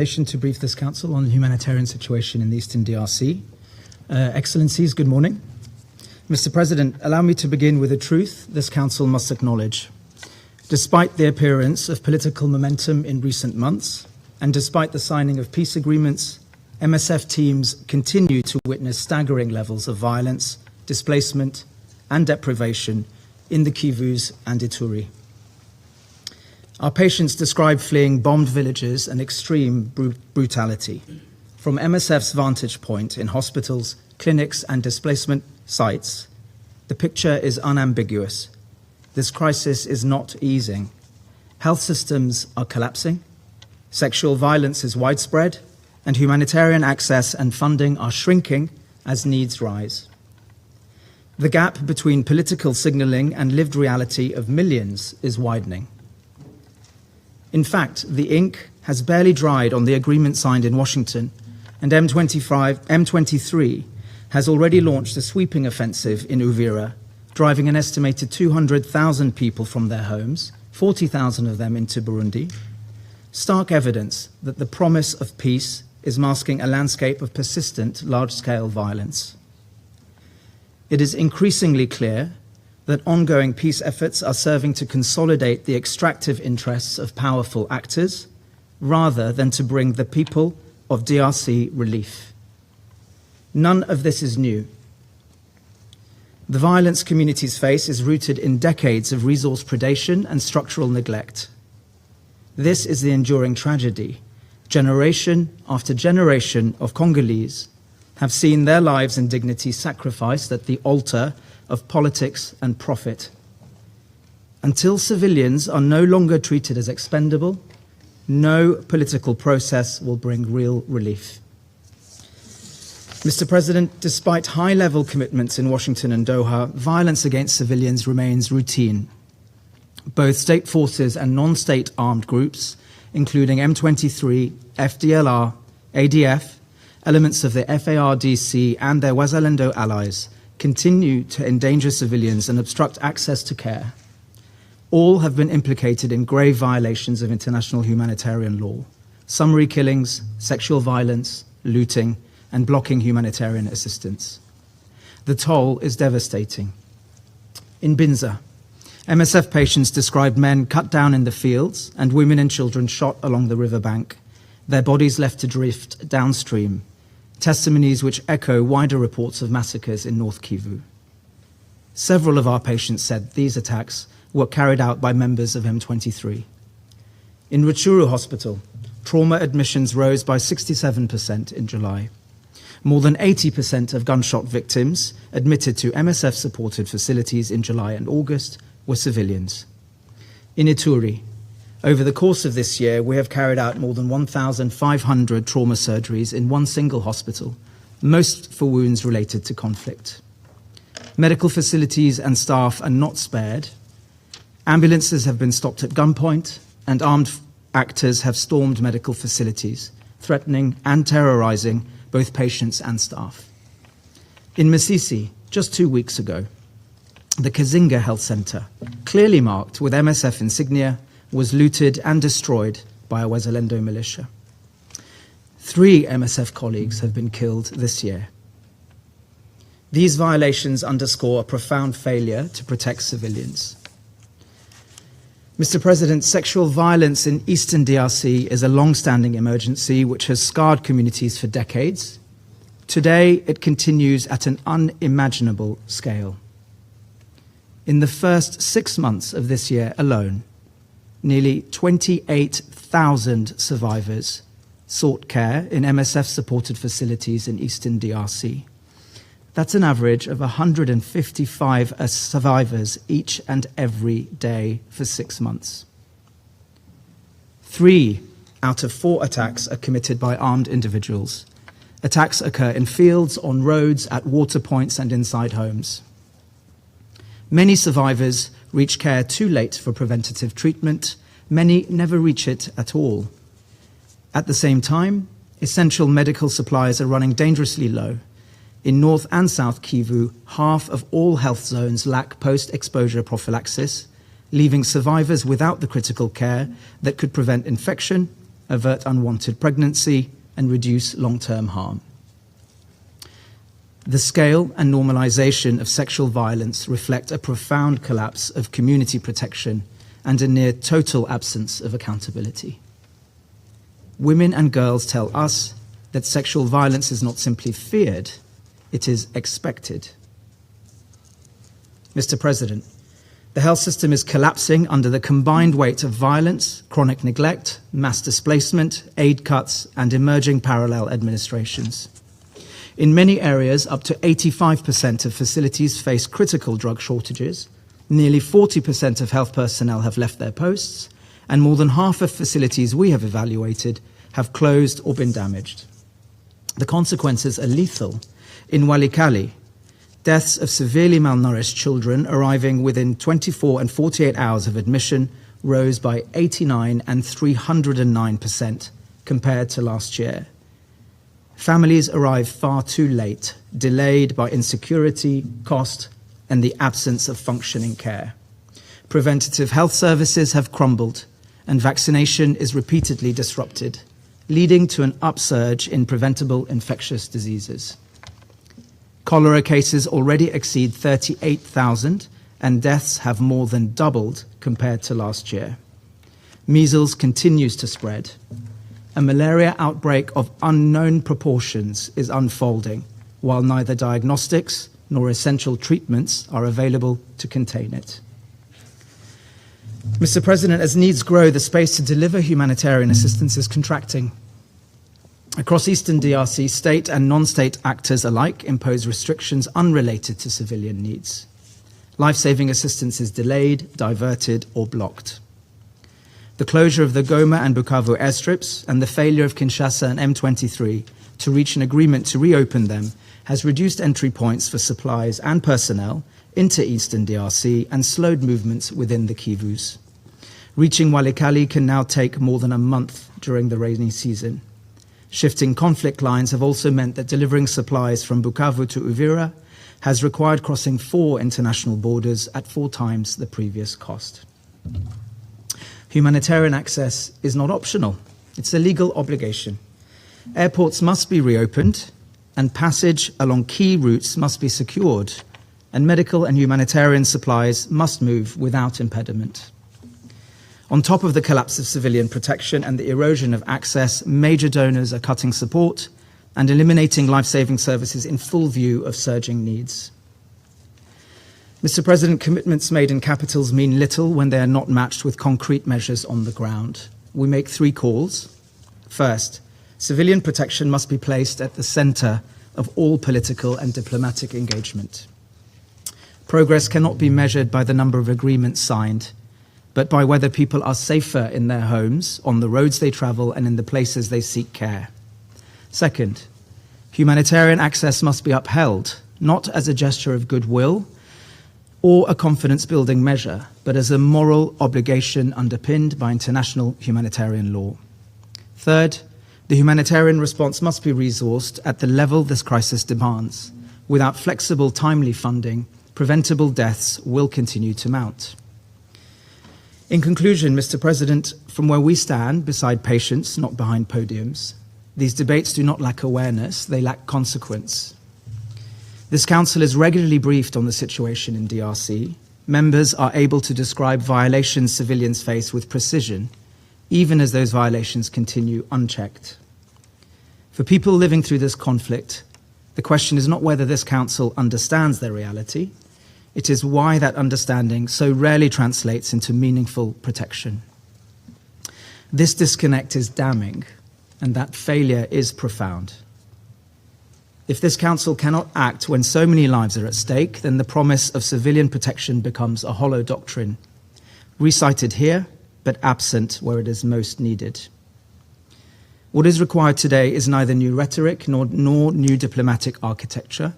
To brief this Council on the humanitarian situation in the Eastern DRC. Excellencies, good morning. Mr. President, allow me to begin with a truth this Council must acknowledge. Despite the appearance of political momentum in recent months, and despite the signing of peace agreements, MSF teams continue to witness staggering levels of violence, displacement, and deprivation in the Kivus and Ituri. Our patients describe fleeing bombed villages and extreme brutality. From MSF's vantage point in hospitals, clinics, and displacement sites, the picture is unambiguous. This crisis is not easing. Health systems are collapsing, sexual violence is widespread, and humanitarian access and funding are shrinking as needs rise. The gap between political signaling and lived reality of millions is widening. In fact, the ink has barely dried on the agreement signed in Washington, and M23 has already launched a sweeping offensive in Uvira, driving an estimated 200,000 people from their homes, 40,000 of them into Burundi. Stark evidence that the promise of peace is masking a landscape of persistent, large-scale violence. It is increasingly clear that ongoing peace efforts are serving to consolidate the extractive interests of powerful actors rather than to bring the people of DRC relief. None of this is new. The violence communities face is rooted in decades of resource predation and structural neglect. This is the enduring tragedy. Generation after generation of Congolese have seen their lives and dignity sacrificed at the altar of politics and profit. Until civilians are no longer treated as expendable, no political process will bring real relief. Mr. President, despite high-level commitments in Washington and Doha, violence against civilians remains routine. Both state forces and non-state armed groups, including M23, FDLR, ADF, elements of the FARDC and their Wazalendo allies, continue to endanger civilians and obstruct access to care. All have been implicated in grave violations of international humanitarian law, summary killings, sexual violence, looting, and blocking humanitarian assistance. The toll is devastating. In Binza, MSF patients described men cut down in the fields and women and children shot along the riverbank, their bodies left to drift downstream, testimonies which echo wider reports of massacres in North Kivu. Several of our patients said these attacks were carried out by members of M23. In Rutshuru Hospital, trauma admissions rose by 67% in July. More than 80% of gunshot victims admitted to MSF-supported facilities in July and August were civilians. In Ituri, over the course of this year, we have carried out more than 1,500 trauma surgeries in one single hospital, most for wounds related to conflict. Medical facilities and staff are not spared. Ambulances have been stopped at gunpoint, and armed actors have stormed medical facilities, threatening and terrorizing both patients and staff. In Masisi, just 2 weeks ago, the Kazinga Health Center, clearly marked with MSF insignia, was looted and destroyed by a Wazalendo militia. 3 MSF colleagues have been killed this year. These violations underscore a profound failure to protect civilians. Mr. President, sexual violence in Eastern DRC is a long-standing emergency which has scarred communities for decades. Today, it continues at an unimaginable scale. In the first 6 months of this year alone, nearly 28,000 survivors sought care in MSF-supported facilities in Eastern DRC. That's an average of 155 survivors each and every day for 6 months. 3 out of 4 attacks are committed by armed individuals. Attacks occur in fields, on roads, at water points, and inside homes. Many survivors reach care too late for preventative treatment. Many never reach it at all. At the same time, essential medical supplies are running dangerously low. In North and South Kivu, half of all health zones lack post-exposure prophylaxis, leaving survivors without the critical care that could prevent infection avert unwanted pregnancy, and reduce long-term harm. The scale and normalization of sexual violence reflect a profound collapse of community protection and a near total absence of accountability. Women and girls tell us that sexual violence is not simply feared, it is expected. Mr. President, the health system is collapsing under the combined weight of violence, chronic neglect, mass displacement, aid cuts, and emerging parallel administrations. In many areas, up to 85% of facilities face critical drug shortages, nearly 40% of health personnel have left their posts, and more than half of facilities we have evaluated have closed or been damaged. The consequences are lethal. In Walikale, deaths of severely malnourished children arriving within 24 and 48 hours of admission rose by 89% and 309% compared to last year. Families arrive far too late, delayed by insecurity, cost, and the absence of functioning care. Preventative health services have crumbled, and vaccination is repeatedly disrupted, leading to an upsurge in preventable infectious diseases. Cholera cases already exceed 38,000, and deaths have more than doubled compared to last year. Measles continues to spread. A malaria outbreak of unknown proportions is unfolding, while neither diagnostics nor essential treatments are available to contain it. Mr. President, as needs grow, the space to deliver humanitarian assistance is contracting. Across Eastern DRC, state and non-state actors alike impose restrictions unrelated to civilian needs. Life-saving assistance is delayed, diverted, or blocked. The closure of the Goma and Bukavu airstrips and the failure of Kinshasa and M23 to reach an agreement to reopen them has reduced entry points for supplies and personnel into Eastern DRC and slowed movements within the Kivus. Reaching Walikale can now take more than a month during the rainy season. Shifting conflict lines have also meant that delivering supplies from Bukavu to Uvira has required crossing 4 international borders at 4 times the previous cost. Humanitarian access is not optional. It's a legal obligation. Airports must be reopened, and passage along key routes must be secured, and medical and humanitarian supplies must move without impediment. On top of the collapse of civilian protection and the erosion of access, major donors are cutting support and eliminating life-saving services in full view of surging needs. Mr. President, commitments made in capitals mean little when they are not matched with concrete measures on the ground. We make 3 calls. First, civilian protection must be placed at the center of all political and diplomatic engagement. Progress cannot be measured by the number of agreements signed, but by whether people are safer in their homes, on the roads they travel, and in the places they seek care. Second, humanitarian access must be upheld, not as a gesture of goodwill or a confidence-building measure, but as a moral obligation underpinned by international humanitarian law. Third, the humanitarian response must be resourced at the level this crisis demands. Without flexible, timely funding, preventable deaths will continue to mount. In conclusion, Mr. President, from where we stand, beside patients, not behind podiums, these debates do not lack awareness, they lack consequence. This Council is regularly briefed on the situation in DRC. Members are able to describe violations civilians face with precision, even as those violations continue unchecked. For people living through this conflict, the question is not whether this Council understands their reality, it is why that understanding so rarely translates into meaningful protection. This disconnect is damning, and that failure is profound. If this Council cannot act when so many lives are at stake, then the promise of civilian protection becomes a hollow doctrine, recited here, but absent where it is most needed. What is required today is neither new rhetoric nor new diplomatic architecture.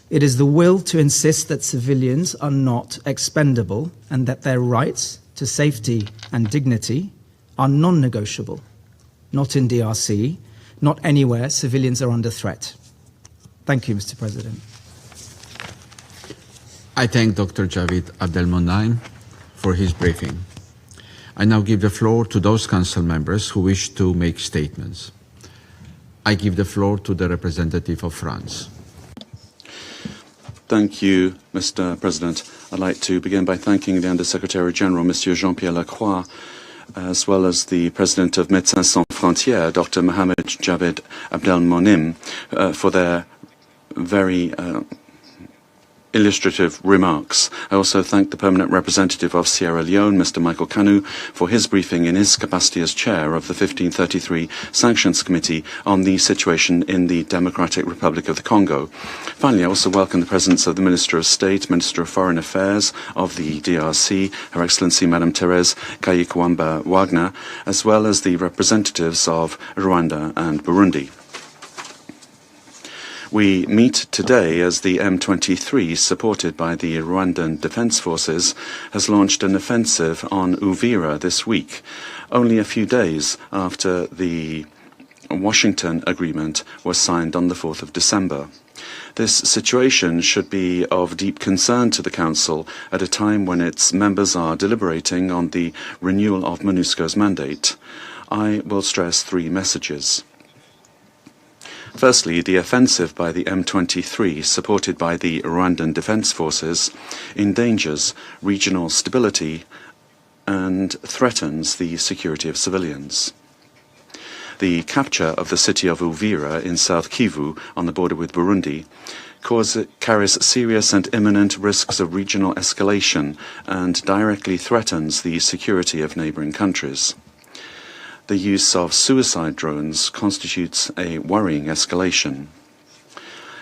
It is the will to insist that civilians are not expendable and that their rights to safety and dignity are non-negotiable. Not in DRC, not anywhere civilians are under threat. Thank you, Mr. President. I thank Dr. Javid Abdelmonaim for his briefing. I now give the floor to those council members who wish to make statements. I give the floor to the representative of France. Thank you, Mr. President. I'd like to begin by thanking the Undersecretary General, Monsieur Jean-Pierre Lacroix, as well as the President of Médecins Sans Frontières, Dr. Mohamed Javed Abdelmonem, for their very illustrative remarks. I also thank the permanent representative of Sierra Leone, Mr. Michael Kanu, for his briefing in his capacity as chair of the 1533 Sanctions Committee on the situation in the Democratic Republic of the Congo. Finally, I also welcome the presence of the Minister of State, Minister of Foreign Affairs of the DRC, Her Excellency Madame Thérèse Kayikwamba-Wagner, as well as the representatives of Rwanda and Burundi. We meet today as the M23, supported by the Rwandan Defense Forces, has launched an offensive on Uvira this week, only a few days after the Washington Agreement was signed on the 4th of December. This situation should be of deep concern to the Council at a time when its members are deliberating on the renewal of MONUSCO's mandate. I will stress three messages. Firstly, the offensive by the M23, supported by the Rwandan Defense Forces, endangers regional stability and threatens the security of civilians. The capture of the city of Uvira in South Kivu, on the border with Burundi, carries serious and imminent risks of regional escalation and directly threatens the security of neighboring countries. The use of suicide drones constitutes a worrying escalation.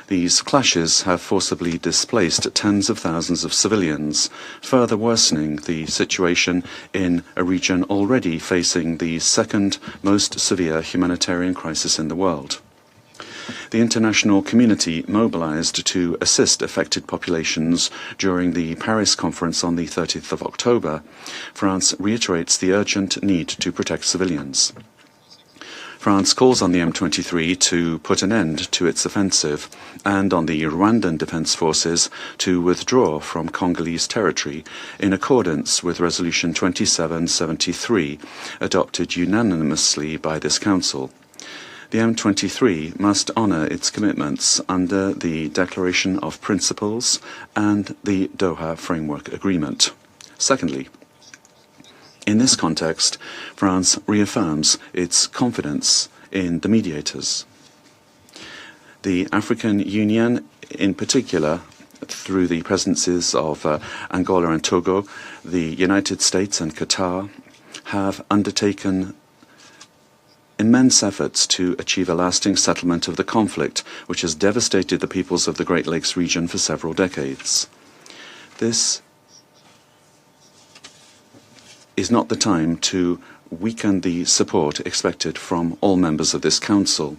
These clashes have forcibly displaced tens of thousands of civilians, further worsening the situation in a region already facing the second most severe humanitarian crisis in the world. The international community mobilized to assist affected populations during the Paris conference on the 30th of October. France reiterates the urgent need to protect civilians. France calls on the M23 to put an end to its offensive and on the Rwandan Defense Forces to withdraw from Congolese territory in accordance with Resolution 2773, adopted unanimously by this Council. The M23 must honour its commitments under the Declaration of Principles and the Doha Framework Agreement. Secondly, in this context, France reaffirms its confidence in the mediators. The African Union, in particular, through the presences of Angola and Togo, the United States and Qatar, have undertaken immense efforts to achieve a lasting settlement of the conflict, which has devastated the peoples of the Great Lakes region for several decades. This is not the time to weaken the support expected from all members of this Council.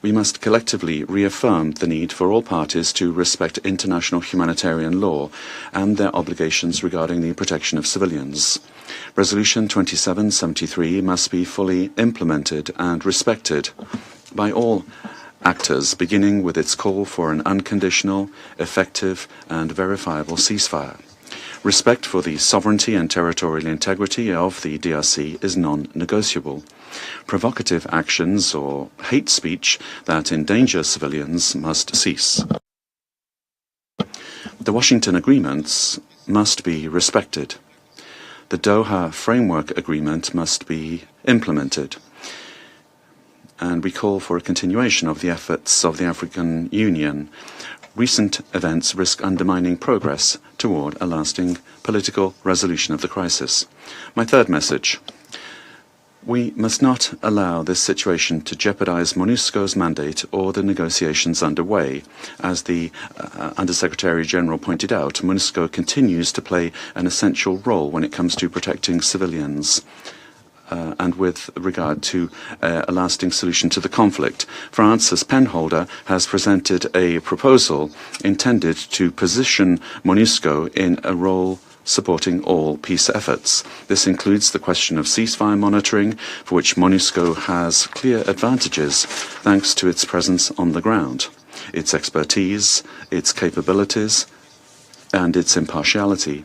We must collectively reaffirm the need for all parties to respect international humanitarian law and their obligations regarding the protection of civilians. Resolution 2773 must be fully implemented and respected by all actors, beginning with its call for an unconditional, effective and verifiable ceasefire. Respect for the sovereignty and territorial integrity of the DRC is non-negotiable. Provocative actions or hate speech that endanger civilians must cease. The Washington agreements must be respected. The Doha Framework Agreement must be implemented. And we call for a continuation of the efforts of the African Union. Recent events risk undermining progress toward a lasting political resolution of the crisis. My third message. We must not allow this situation to jeopardize MONUSCO's mandate or the negotiations underway. As the Undersecretary General pointed out, MONUSCO continues to play an essential role when it comes to protecting civilians and with regard to a lasting solution to the conflict. France, as penholder, has presented a proposal intended to position MONUSCO in a role supporting all peace efforts. This includes the question of ceasefire monitoring, for which MONUSCO has clear advantages thanks to its presence on the ground, its expertise, its capabilities, and its impartiality.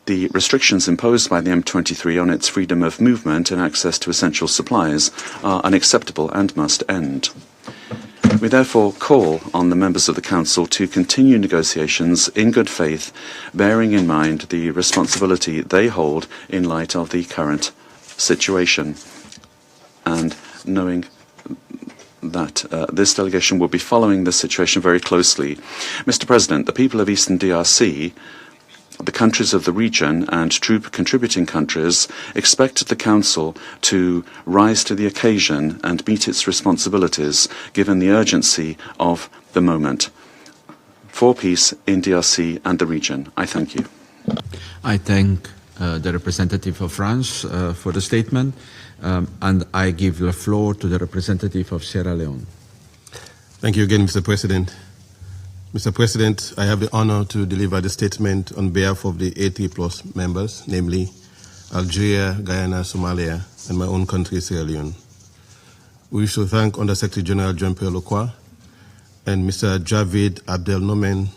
the restrictions imposed by the M23 on its freedom of movement and access to essential supplies are unacceptable and must end. We therefore call on the members of the Council to continue negotiations in good faith, bearing in mind the responsibility they hold in light of the current situation, and knowing that this delegation will be following the situation very closely. Mr. President, the people of Eastern DRC, the countries of the region and troop contributing countries expect the Council to rise to the occasion and meet its responsibilities given the urgency of the moment for peace in DRC and the region. I thank you. I thank the representative of France for the statement, and I give the floor to the representative of Sierra Leone. Thank you again, Mr. President. Mr. President, I have the honor to deliver the statement on behalf of the A3+ members, namely Algeria, Guyana, Somalia, and my own country, Sierra Leone. We wish to thank Under-Secretary General Jean-Pierre Lacroix and Mr. Javid Abdelnomen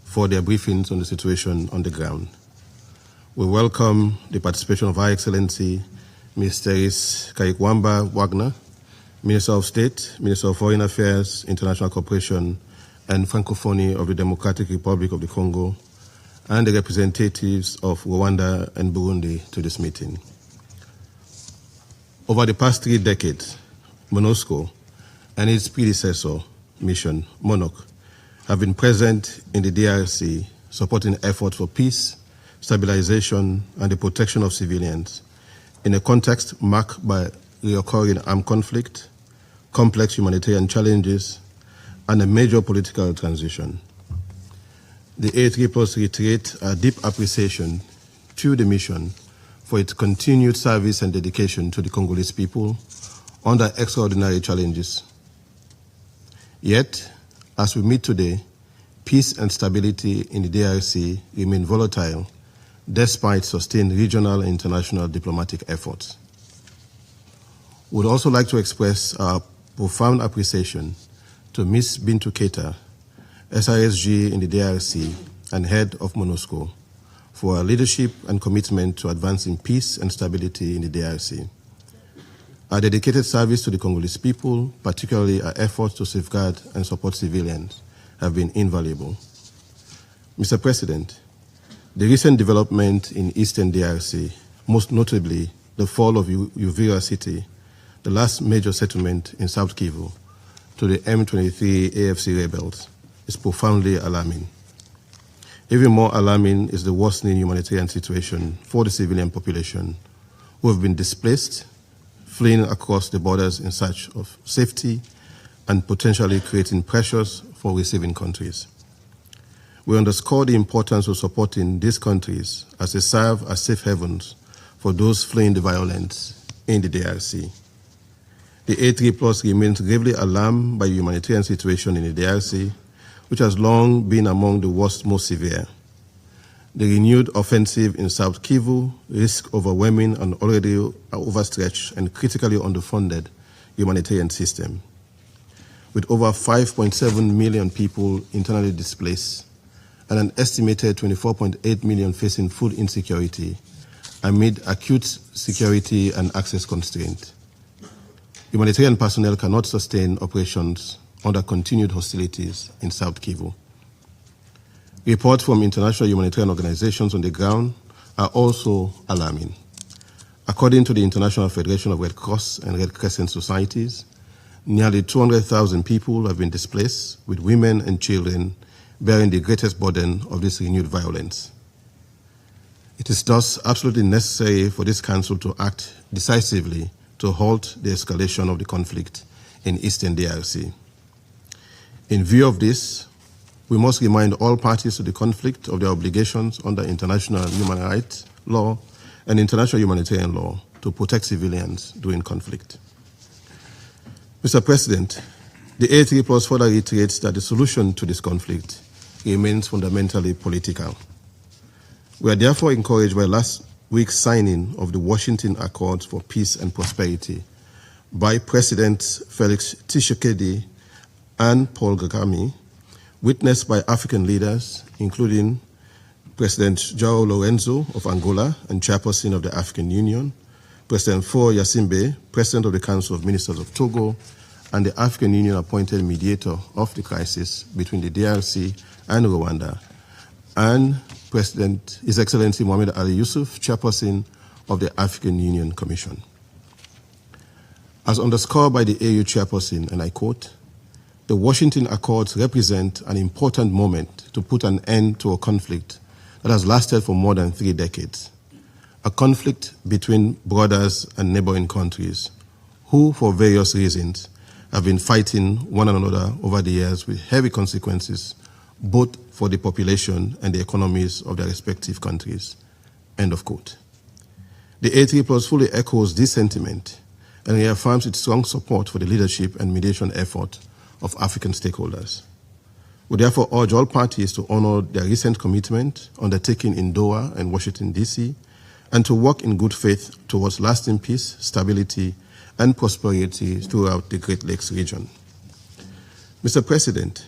for their briefings on the situation on the ground. We welcome the participation of Her Excellency Mr. Kaikwamba Wagner, Minister of State, Minister of Foreign Affairs, International Cooperation, and Francophonie of the Democratic Republic of the Congo, and the representatives of Rwanda and Burundi to this meeting. Over the past 3 decades, MONUSCO and its predecessor mission, MONUC, have been present in the DRC, supporting efforts for peace, stabilization, and the protection of civilians in a context marked by recurring armed conflict, complex humanitarian challenges, and a major political transition. The A3+ reiterate our deep appreciation to the mission for its continued service and dedication to the Congolese people under extraordinary challenges. Yet, as we meet today, peace and stability in the DRC remain volatile despite sustained regional and international diplomatic efforts. We would also like to express our profound appreciation to Ms. Bintou Keita, SISG in the DRC and head of MONUSCO, for her leadership and commitment to advancing peace and stability in the DRC. Our dedicated service to the Congolese people, particularly our efforts to safeguard and support civilians, have been invaluable. Mr. President, the recent development in Eastern DRC, most notably the fall of Uvira City, the last major settlement in South Kivu, to the M23 AFC rebels, is profoundly alarming. Even more alarming is the worsening humanitarian situation for the civilian population who have been displaced, fleeing across the borders in search of safety and potentially creating pressures for receiving countries. We underscore the importance of supporting these countries as they serve as safe havens for those fleeing the violence in the DRC. The A3+ remains gravely alarmed by the humanitarian situation in the DRC, which has long been among the worst, most severe. The renewed offensive in South Kivu risks overwhelming an already overstretched and critically underfunded humanitarian system. With over 5.7 million people internally displaced and an estimated 24.8 million facing food insecurity amid acute security and access constraints. Humanitarian personnel cannot sustain operations under continued hostilities in South Kivu. Reports from international humanitarian organizations on the ground are also alarming. According to the International Federation of Red Cross and Red Crescent Societies, nearly 200,000 people have been displaced, with women and children bearing the greatest burden of this renewed violence. It is thus absolutely necessary for this Council to act decisively to halt the escalation of the conflict in Eastern DRC. In view of this, we must remind all parties to the conflict of their obligations under international human rights law and international humanitarian law to protect civilians during conflict. Mr. President, the A3+ further reiterates that the solution to this conflict remains fundamentally political. We are therefore encouraged by last week's signing of the Washington Accords for Peace and Prosperity by Presidents Felix Tshisekedi and Paul Kagame, witnessed by African leaders, including President João Lourenço of Angola and Chairperson of the African Union, President Faure Gnassingbé, President of the Council of Ministers of Togo, and the African Union appointed mediator of the crisis between the DRC and Rwanda, and President His Excellency Mohamed Ali Yusuf, Chairperson of the African Union Commission. As underscored by the AU Chairperson, and I quote, "The Washington Accords represent an important moment to put an end to a conflict that has lasted for more than 3 decades, a conflict between brothers and neighboring countries who, for various reasons, have been fighting one another over the years with heavy consequences both for the population and the economies of their respective countries." End of quote. The A3+ fully echoes this sentiment and reaffirms its strong support for the leadership and mediation effort of African stakeholders. We therefore urge all parties to honor their recent commitment undertaken in Doha and Washington, D.C., and to work in good faith towards lasting peace, stability, and prosperity throughout the Great Lakes region. Mr. President,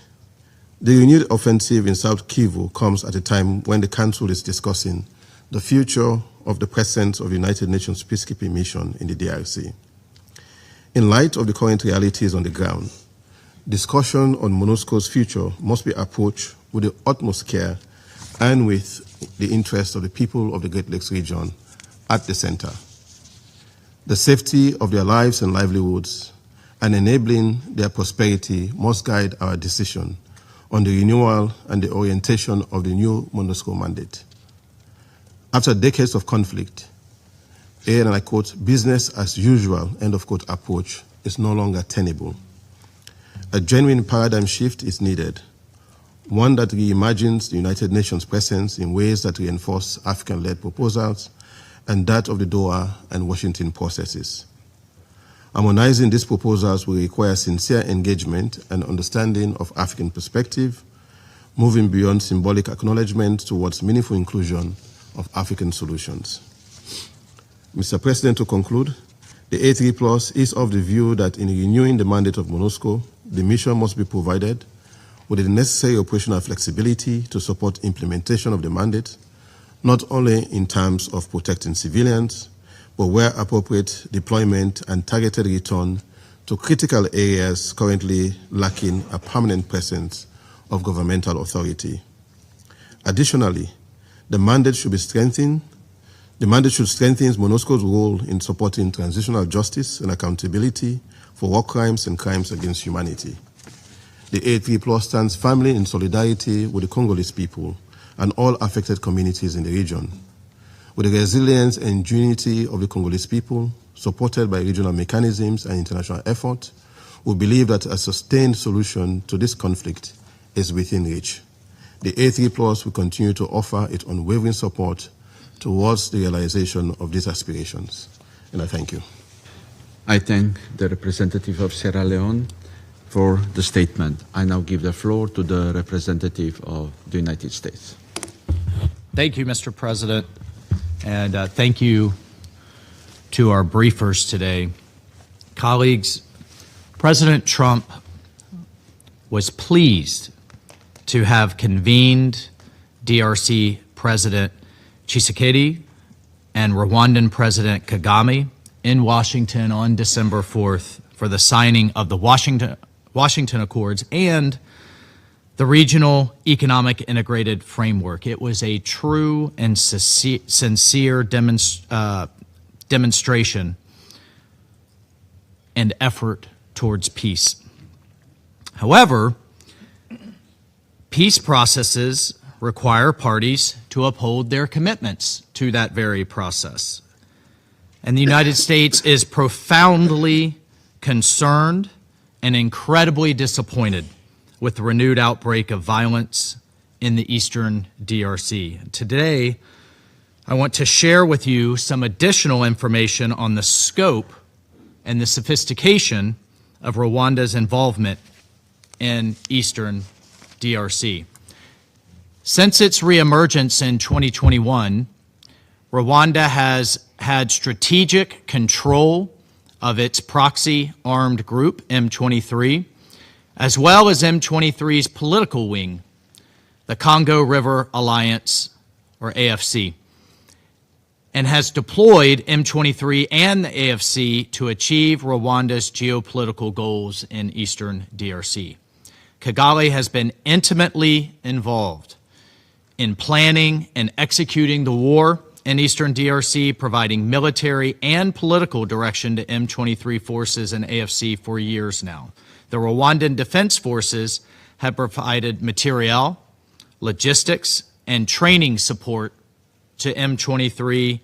the renewed offensive in South Kivu comes at a time when the Council is discussing the future of the presence of the United Nations peacekeeping mission in the DRC. In light of the current realities on the ground, discussion on MONUSCO's future must be approached with the utmost care and with the interests of the people of the Great Lakes region at the center. The safety of their lives and livelihoods and enabling their prosperity must guide our decision on the renewal and the orientation of the new MONUSCO mandate. After decades of conflict, and I quote, "business as usual," end of quote, approach is no longer tenable. A genuine paradigm shift is needed, one that reimagines the United Nations presence in ways that reinforce African-led proposals and that of the Doha and Washington processes. Harmonizing these proposals will require sincere engagement and understanding of African perspective, moving beyond symbolic acknowledgement towards meaningful inclusion of African solutions. Mr. President, to conclude, the A3+ is of the view that in renewing the mandate of MONUSCO, the mission must be provided with the necessary operational flexibility to support implementation of the mandate, not only in terms of protecting civilians, but where appropriate, deployment and targeted return to critical areas currently lacking a permanent presence of governmental authority. Additionally, the mandate should strengthen MONUSCO's role in supporting transitional justice and accountability for war crimes and crimes against humanity. The A3+ stands firmly in solidarity with the Congolese people and all affected communities in the region. With the resilience and unity of the Congolese people, supported by regional mechanisms and international effort, we believe that a sustained solution to this conflict is within reach. The A3+ will continue to offer its unwavering support towards the realization of these aspirations. And I thank you. I thank the representative of Sierra Leone for the statement. I now give the floor to the representative of the United States. Thank you, Mr. President, and thank you to our briefers today. Colleagues, President Trump was pleased to have convened DRC President Tshisekedi and Rwandan President Kagame in Washington on December 4th for the signing of the Washington Accords and the Regional Economic Integrated Framework. It was a true and sincere demonstration and effort towards peace. However, peace processes require parties to uphold their commitments to that very process. And the United States is profoundly concerned and incredibly disappointed with the renewed outbreak of violence in the eastern DRC. Today, I want to share with you some additional information on the scope and the sophistication of Rwanda's involvement in eastern DRC. Since its reemergence in 2021, Rwanda has had strategic control of its proxy armed group, M23, as well as M23's political wing, the Congo River Alliance, or AFC, and has deployed M23 and the AFC to achieve Rwanda's geopolitical goals in eastern DRC. Kigali has been intimately involved in planning and executing the war in eastern DRC, providing military and political direction to M23 forces and AFC for years now. The Rwandan Defense Forces have provided materiel, logistics, and training support to M23,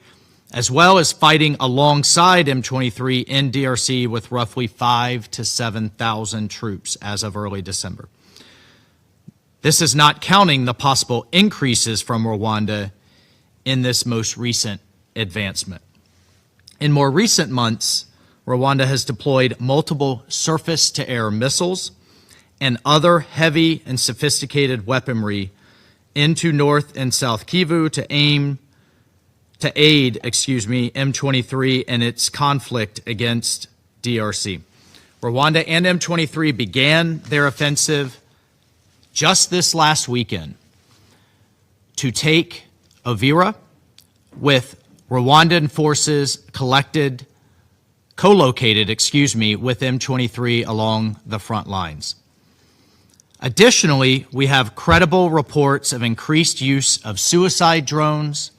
as well as fighting alongside M23 in DRC with roughly 5,000 to 7,000 troops as of early December. This is not counting the possible increases from Rwanda in this most recent advancement. In more recent months, Rwanda has deployed multiple surface-to-air missiles and other heavy and sophisticated weaponry into North and South Kivu to aid M23 in its conflict against DRC. Rwanda and M23 began their offensive just this last weekend to take Uvira, with Rwandan forces co-located with M23 along the front lines. Additionally, we have credible reports of increased use of suicide drones,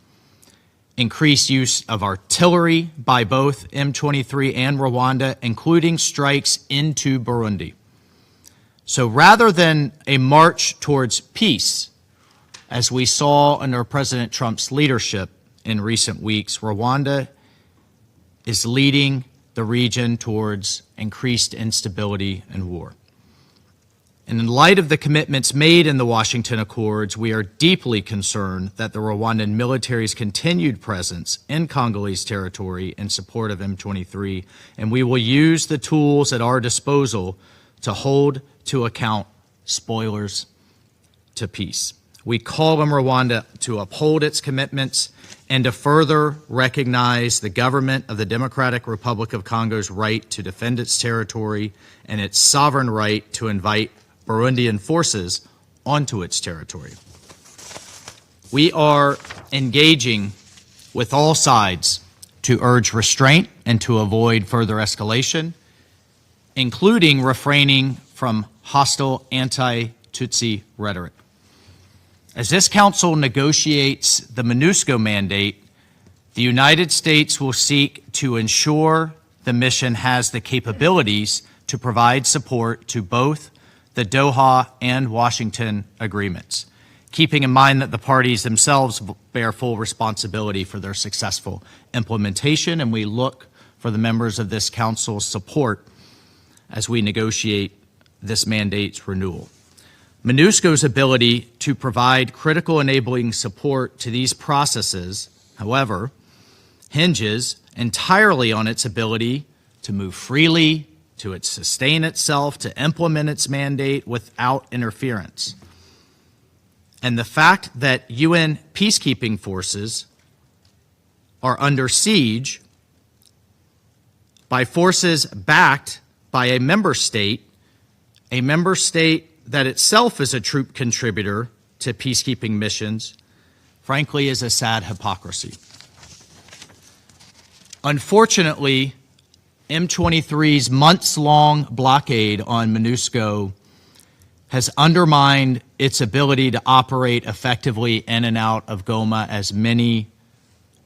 increased use of artillery by both M23 and Rwanda, including strikes into Burundi. So rather than a march towards peace, as we saw under President Trump's leadership in recent weeks, Rwanda is leading the region towards increased instability and war. And in light of the commitments made in the Washington Accords, we are deeply concerned that the Rwandan military's continued presence in Congolese territory in support of M23, and we will use the tools at our disposal to hold to account spoilers to peace. We call on Rwanda to uphold its commitments and to further recognize the government of the Democratic Republic of Congo's right to defend its territory and its sovereign right to invite Burundian forces onto its territory. We are engaging with all sides to urge restraint and to avoid further escalation, including refraining from hostile anti-Tutsi rhetoric. As this council negotiates the MONUSCO mandate, the United States will seek to ensure the mission has the capabilities to provide support to both the Doha and Washington agreements, keeping in mind that the parties themselves bear full responsibility for their successful implementation, and we look for the members of this council's support as we negotiate this mandate's renewal. MONUSCO's ability to provide critical enabling support to these processes, however, hinges entirely on its ability to move freely, to sustain itself, to implement its mandate without interference. And the fact that UN peacekeeping forces are under siege by forces backed by a member state that itself is a troop contributor to peacekeeping missions, frankly, is a sad hypocrisy. Unfortunately, M23's months-long blockade on MONUSCO has undermined its ability to operate effectively in and out of Goma, as many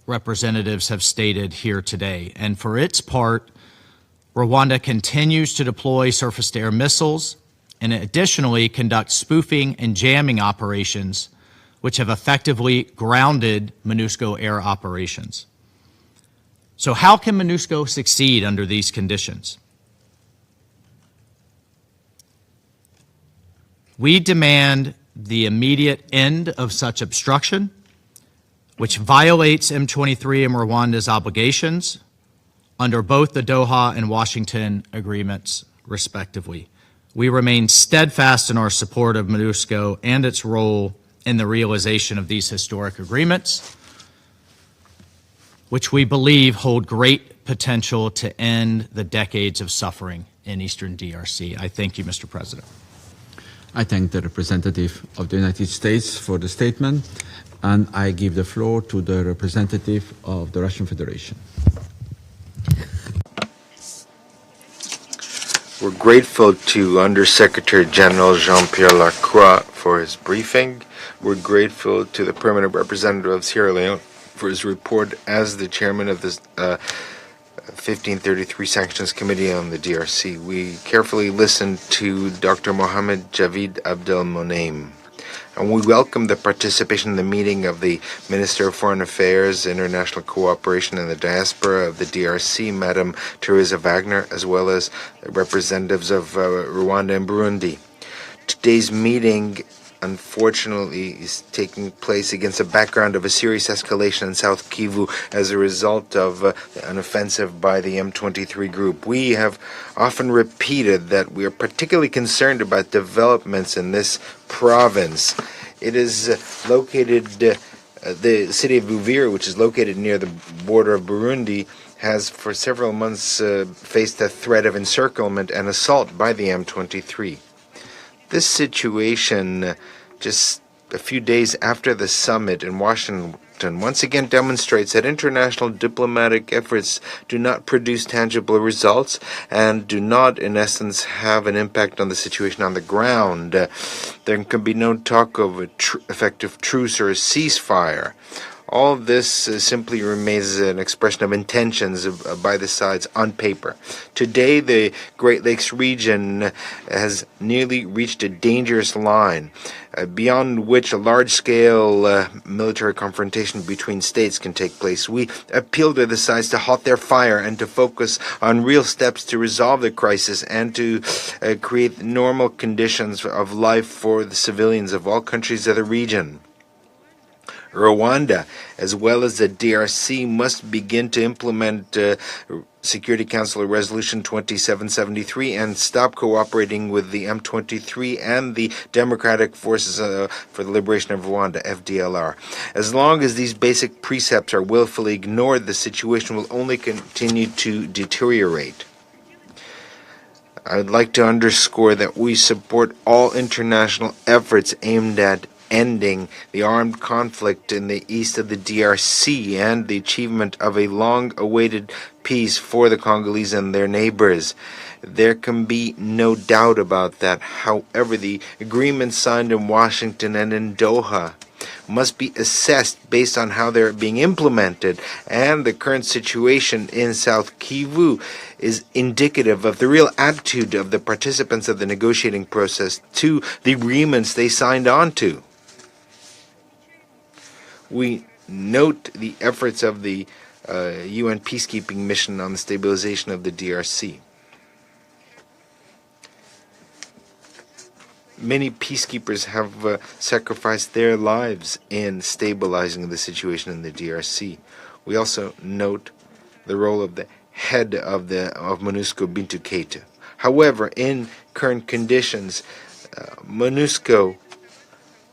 representatives have stated here today. And for its part, Rwanda continues to deploy surface-to-air missiles and additionally conduct spoofing and jamming operations, which have effectively grounded MONUSCO air operations. So how can MONUSCO succeed under these conditions? We demand the immediate end of such obstruction, which violates M23 and Rwanda's obligations under both the Doha and Washington agreements, respectively. We remain steadfast in our support of MONUSCO and its role in the realization of these historic agreements, which we believe hold great potential to end the decades of suffering in eastern DRC. I thank you, Mr. President. I thank the representative of the United States for the statement, and I give the floor to the representative of the Russian Federation. We're grateful to Undersecretary General Jean-Pierre Lacroix for his briefing. We're grateful to the Permanent Representative of Sierra Leone for his report as the chairman of the 1533 Sanctions Committee on the DRC. We carefully listened to Dr. Mohamed Javid Abdel Moneim, and we welcome the participation in the meeting of the Minister of Foreign Affairs, International Cooperation and the Diaspora of the DRC, Madam Teresa Wagner, as well as representatives of Rwanda and Burundi. Today's meeting, unfortunately, is taking place against a background of a serious escalation in South Kivu as a result of an offensive by the M23 group. We have often repeated that we are particularly concerned about developments in this province. It is located, the city of Uvira, which is located near the border of Burundi, has for several months faced a threat of encirclement and assault by the M23. This situation, just a few days after the summit in Washington, once again demonstrates that international diplomatic efforts do not produce tangible results and do not, in essence, have an impact on the situation on the ground. There can be no talk of an effective truce or a ceasefire. All of this simply remains an expression of intentions by the sides on paper. Today, the Great Lakes region has nearly reached a dangerous line, beyond which a large-scale military confrontation between states can take place. We appeal to the sides to halt their fire and to focus on real steps to resolve the crisis and to create normal conditions of life for the civilians of all countries of the region. Rwanda, as well as the DRC, must begin to implement Security Council Resolution 2773 and stop cooperating with the M23 and the Democratic Forces for the Liberation of Rwanda, FDLR. As long as these basic precepts are willfully ignored, the situation will only continue to deteriorate. I would like to underscore that we support all international efforts aimed at ending the armed conflict in the east of the DRC and the achievement of a long-awaited peace for the Congolese and their neighbors. There can be no doubt about that. However, the agreements signed in Washington and in Doha must be assessed based on how they're being implemented, and the current situation in South Kivu is indicative of the real attitude of the participants of the negotiating process to the agreements they signed on to. We note the efforts of the UN peacekeeping mission on the stabilization of the DRC. Many peacekeepers have sacrificed their lives in stabilizing the situation in the DRC. We also note the role of the head of MONUSCO, Bintou Keita. However, in current conditions, MONUSCO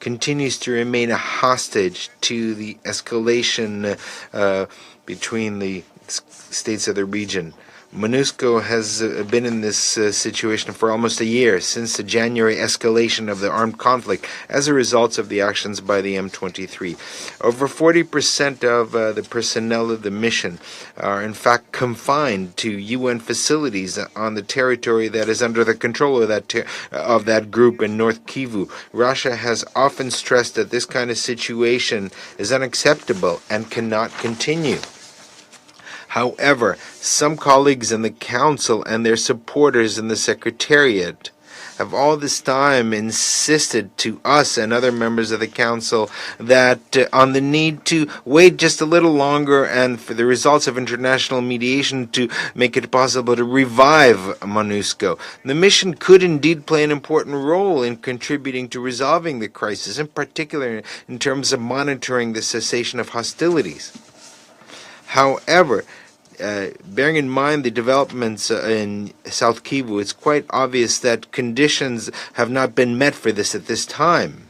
continues to remain a hostage to the escalation between the states of the region. MONUSCO has been in this situation for almost a year, since the January escalation of the armed conflict as a result of the actions by the M23. Over 40% of the personnel of the mission are in fact confined to UN facilities on the territory that is under the control of that group in North Kivu. Russia has often stressed that this kind of situation is unacceptable and cannot continue. However, some colleagues in the Council and their supporters in the Secretariat have all this time insisted to us and other members of the Council that on the need to wait just a little longer and for the results of international mediation to make it possible to revive MONUSCO. The mission could indeed play an important role in contributing to resolving the crisis, in particular in terms of monitoring the cessation of hostilities. However, bearing in mind the developments in South Kivu, it's quite obvious that conditions have not been met for this at this time.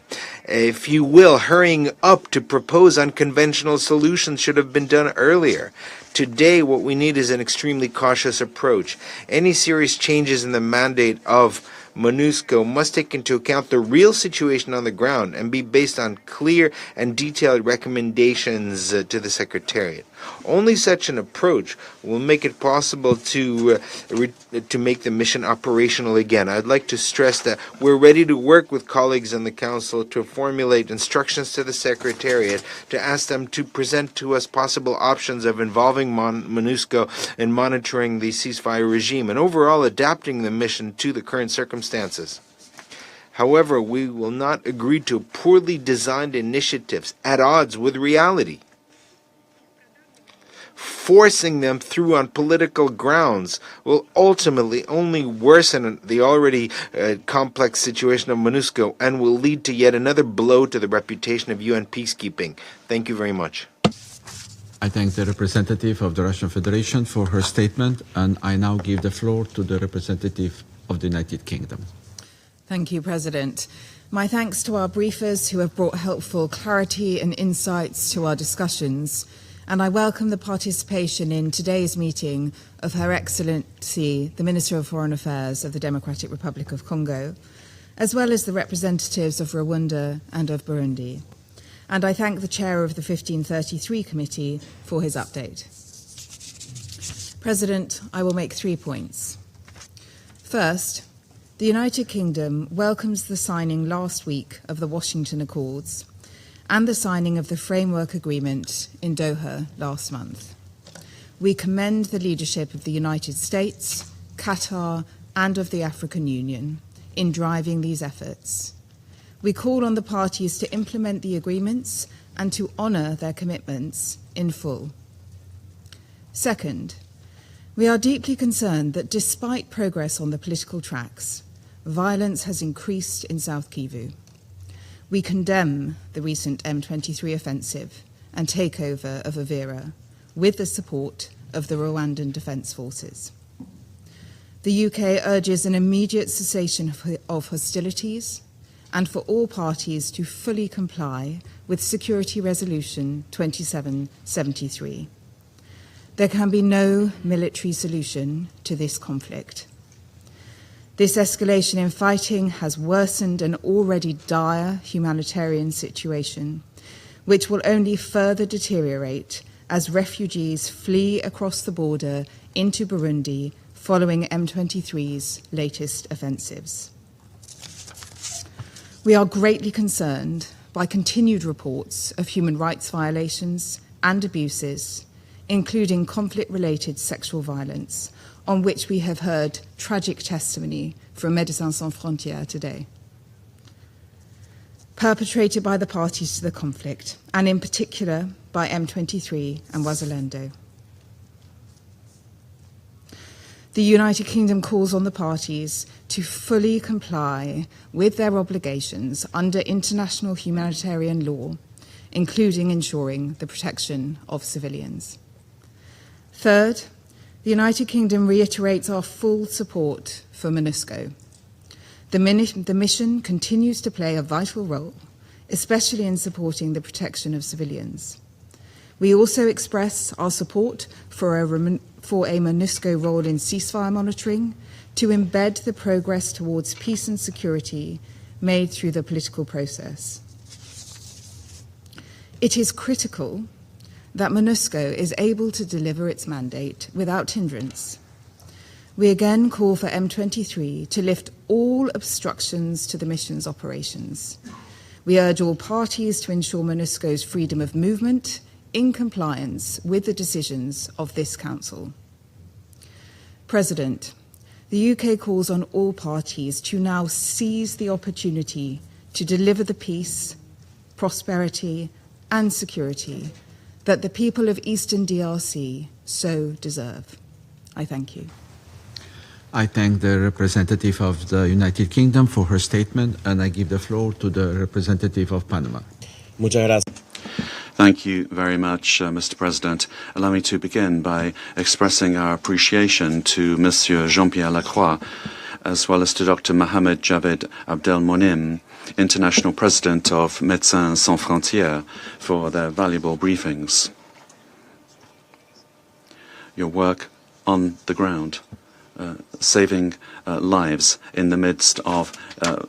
If you will, hurrying up to propose unconventional solutions should have been done earlier. Today, what we need is an extremely cautious approach. Any serious changes in the mandate of MONUSCO must take into account the real situation on the ground and be based on clear and detailed recommendations to the Secretariat. Only such an approach will make it possible to make the mission operational again. I'd like to stress that we're ready to work with colleagues in the Council to formulate instructions to the Secretariat to ask them to present to us possible options of involving MONUSCO in monitoring the ceasefire regime and overall adapting the mission to the current circumstances. However, we will not agree to poorly designed initiatives at odds with reality. Forcing them through on political grounds will ultimately only worsen the already complex situation of MONUSCO and will lead to yet another blow to the reputation of UN peacekeeping. Thank you very much. I thank the representative of the Russian Federation for her statement, and I now give the floor to the representative of the United Kingdom. Thank you, President. My thanks to our briefers who have brought helpful clarity and insights to our discussions, and I welcome the participation in today's meeting of Her Excellency, the Minister of Foreign Affairs of the Democratic Republic of Congo, as well as the representatives of Rwanda and of Burundi. And I thank the Chair of the 1533 Committee for his update. President, I will make 3 points. First, the United Kingdom welcomes the signing last week of the Washington Accords and the signing of the Framework Agreement in Doha last month. We commend the leadership of the United States, Qatar, and of the African Union in driving these efforts. We call on the parties to implement the agreements and to honour their commitments in full. Second, we are deeply concerned that despite progress on the political tracks, violence has increased in South Kivu. We condemn the recent M23 offensive and takeover of Uvira with the support of the Rwandan Defence Forces. The UK urges an immediate cessation of hostilities and for all parties to fully comply with Security Resolution 2773. There can be no military solution to this conflict. This escalation in fighting has worsened an already dire humanitarian situation, which will only further deteriorate as refugees flee across the border into Burundi following M23's latest offensives. We are greatly concerned by continued reports of human rights violations and abuses, including conflict-related sexual violence, on which we have heard tragic testimony from Médecins Sans Frontières today, perpetrated by the parties to the conflict, and in particular by M23 and Wazalendo. The United Kingdom calls on the parties to fully comply with their obligations under international humanitarian law, including ensuring the protection of civilians. Third, the United Kingdom reiterates our full support for MONUSCO. The mission continues to play a vital role, especially in supporting the protection of civilians. We also express our support for a MONUSCO role in ceasefire monitoring to embed the progress towards peace and security made through the political process. It is critical that MONUSCO is able to deliver its mandate without hindrance. We again call for M23 to lift all obstructions to the mission's operations. We urge all parties to ensure MONUSCO's freedom of movement in compliance with the decisions of this Council. President, the UK calls on all parties to now seize the opportunity to deliver the peace, prosperity, and security that the people of Eastern DRC so deserve. I thank you. I thank the representative of the United Kingdom for her statement, and I give the floor to the representative of Panama. Muchas gracias. Thank you very much, Mr. President. Allow me to begin by expressing our appreciation to Monsieur Jean-Pierre Lacroix, as well as to Dr. Mohamed Javed Abdelmonem, International President of Médecins Sans Frontières, for their valuable briefings. Your work on the ground saving lives in the midst of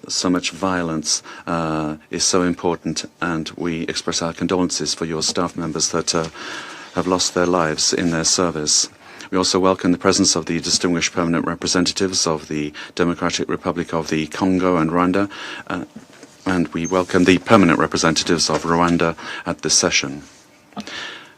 so much violence is so important, and we express our condolences for your staff members that have lost their lives in their service. We also welcome the presence of the distinguished permanent representatives of the Democratic Republic of the Congo and Rwanda, and we welcome the permanent representatives of Rwanda at this session.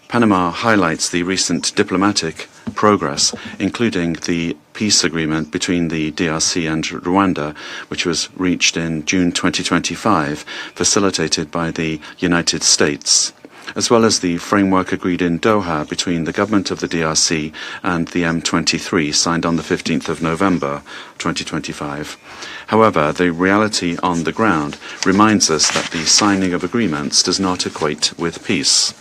Panama highlights the recent diplomatic progress, including the peace agreement between the DRC and Rwanda, which was reached in June 2025, facilitated by the United States, as well as the framework agreed in Doha between the government of the DRC and the M23, signed on the 15th of November 2025. However, the reality on the ground reminds us that the signing of agreements does not equate with peace.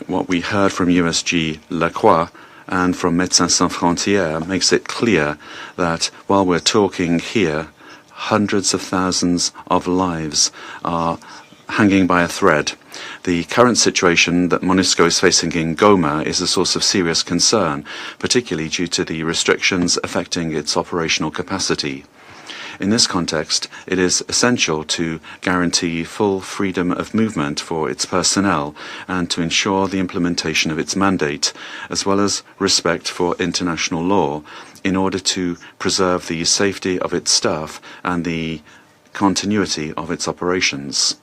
What we heard from USG Lacroix and from Médecins Sans Frontières makes it clear that while we're talking here, hundreds of thousands of lives are hanging by a thread. The current situation that MONUSCO is facing in Goma is a source of serious concern, particularly due to the restrictions affecting its operational capacity. In this context, it is essential to guarantee full freedom of movement for its personnel and to ensure the implementation of its mandate, as well as respect for international law, in order to preserve the safety of its staff and the continuity of its operations.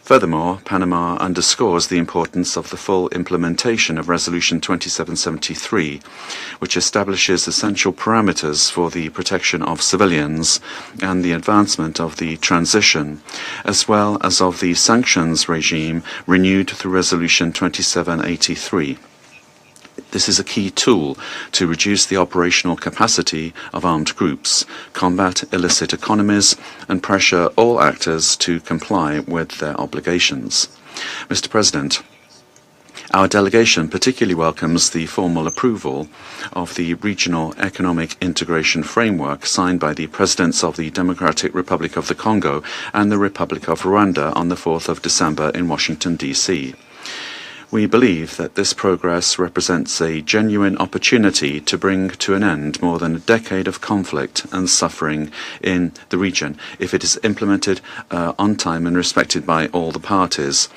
Furthermore, Panama underscores the importance of the full implementation of Resolution 2773, which establishes essential parameters for the protection of civilians and the advancement of the transition, as well as of the sanctions regime renewed through Resolution 2783. This is a key tool to reduce the operational capacity of armed groups, combat illicit economies, and pressure all actors to comply with their obligations. Mr. President, our delegation particularly welcomes the formal approval of the Regional Economic Integration Framework signed by the Presidents of the Democratic Republic of the Congo and the Republic of Rwanda on the 4th of December in Washington, D.C. We believe that this progress represents a genuine opportunity to bring to an end more than a decade of conflict and suffering in the region if it is implemented on time and respected by all the parties.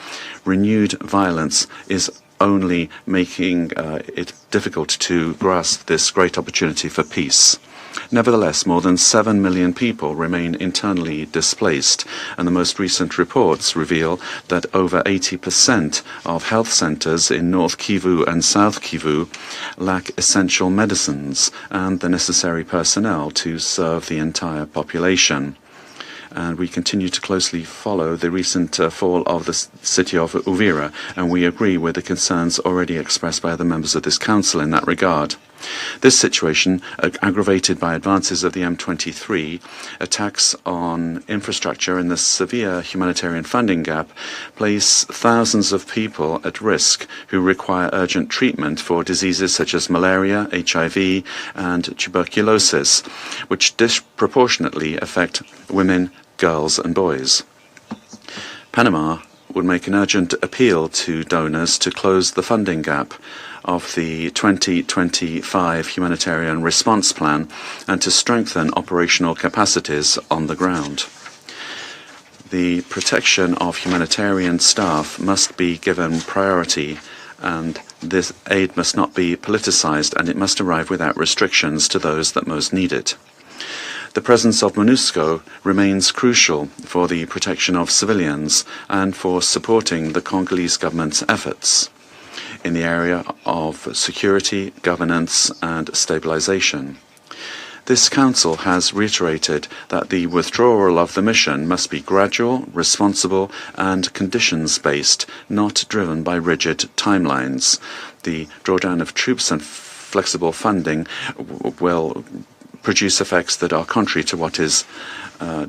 Renewed violence is only making it difficult to grasp this great opportunity for peace. Nevertheless, more than 7 million people remain internally displaced, and the most recent reports reveal that over 80% of health centers in North Kivu and South Kivu lack essential medicines and the necessary personnel to serve the entire population. And we continue to closely follow the recent fall of the city of Uvira, and we agree with the concerns already expressed by other members of this council in that regard. This situation, aggravated by advances of the M23, attacks on infrastructure and the severe humanitarian funding gap, place thousands of people at risk who require urgent treatment for diseases such as malaria, HIV, and tuberculosis, which disproportionately affect women, girls, and boys. Panama would make an urgent appeal to donors to close the funding gap of the 2025 Humanitarian Response Plan and to strengthen operational capacities on the ground. The protection of humanitarian staff must be given priority, and this aid must not be politicized, and it must arrive without restrictions to those that most need it. The presence of MONUSCO remains crucial for the protection of civilians and for supporting the Congolese government's efforts in the area of security, governance, and stabilization. This Council has reiterated that the withdrawal of the mission must be gradual, responsible, and conditions-based, not driven by rigid timelines. The drawdown of troops and flexible funding will produce effects that are contrary to what is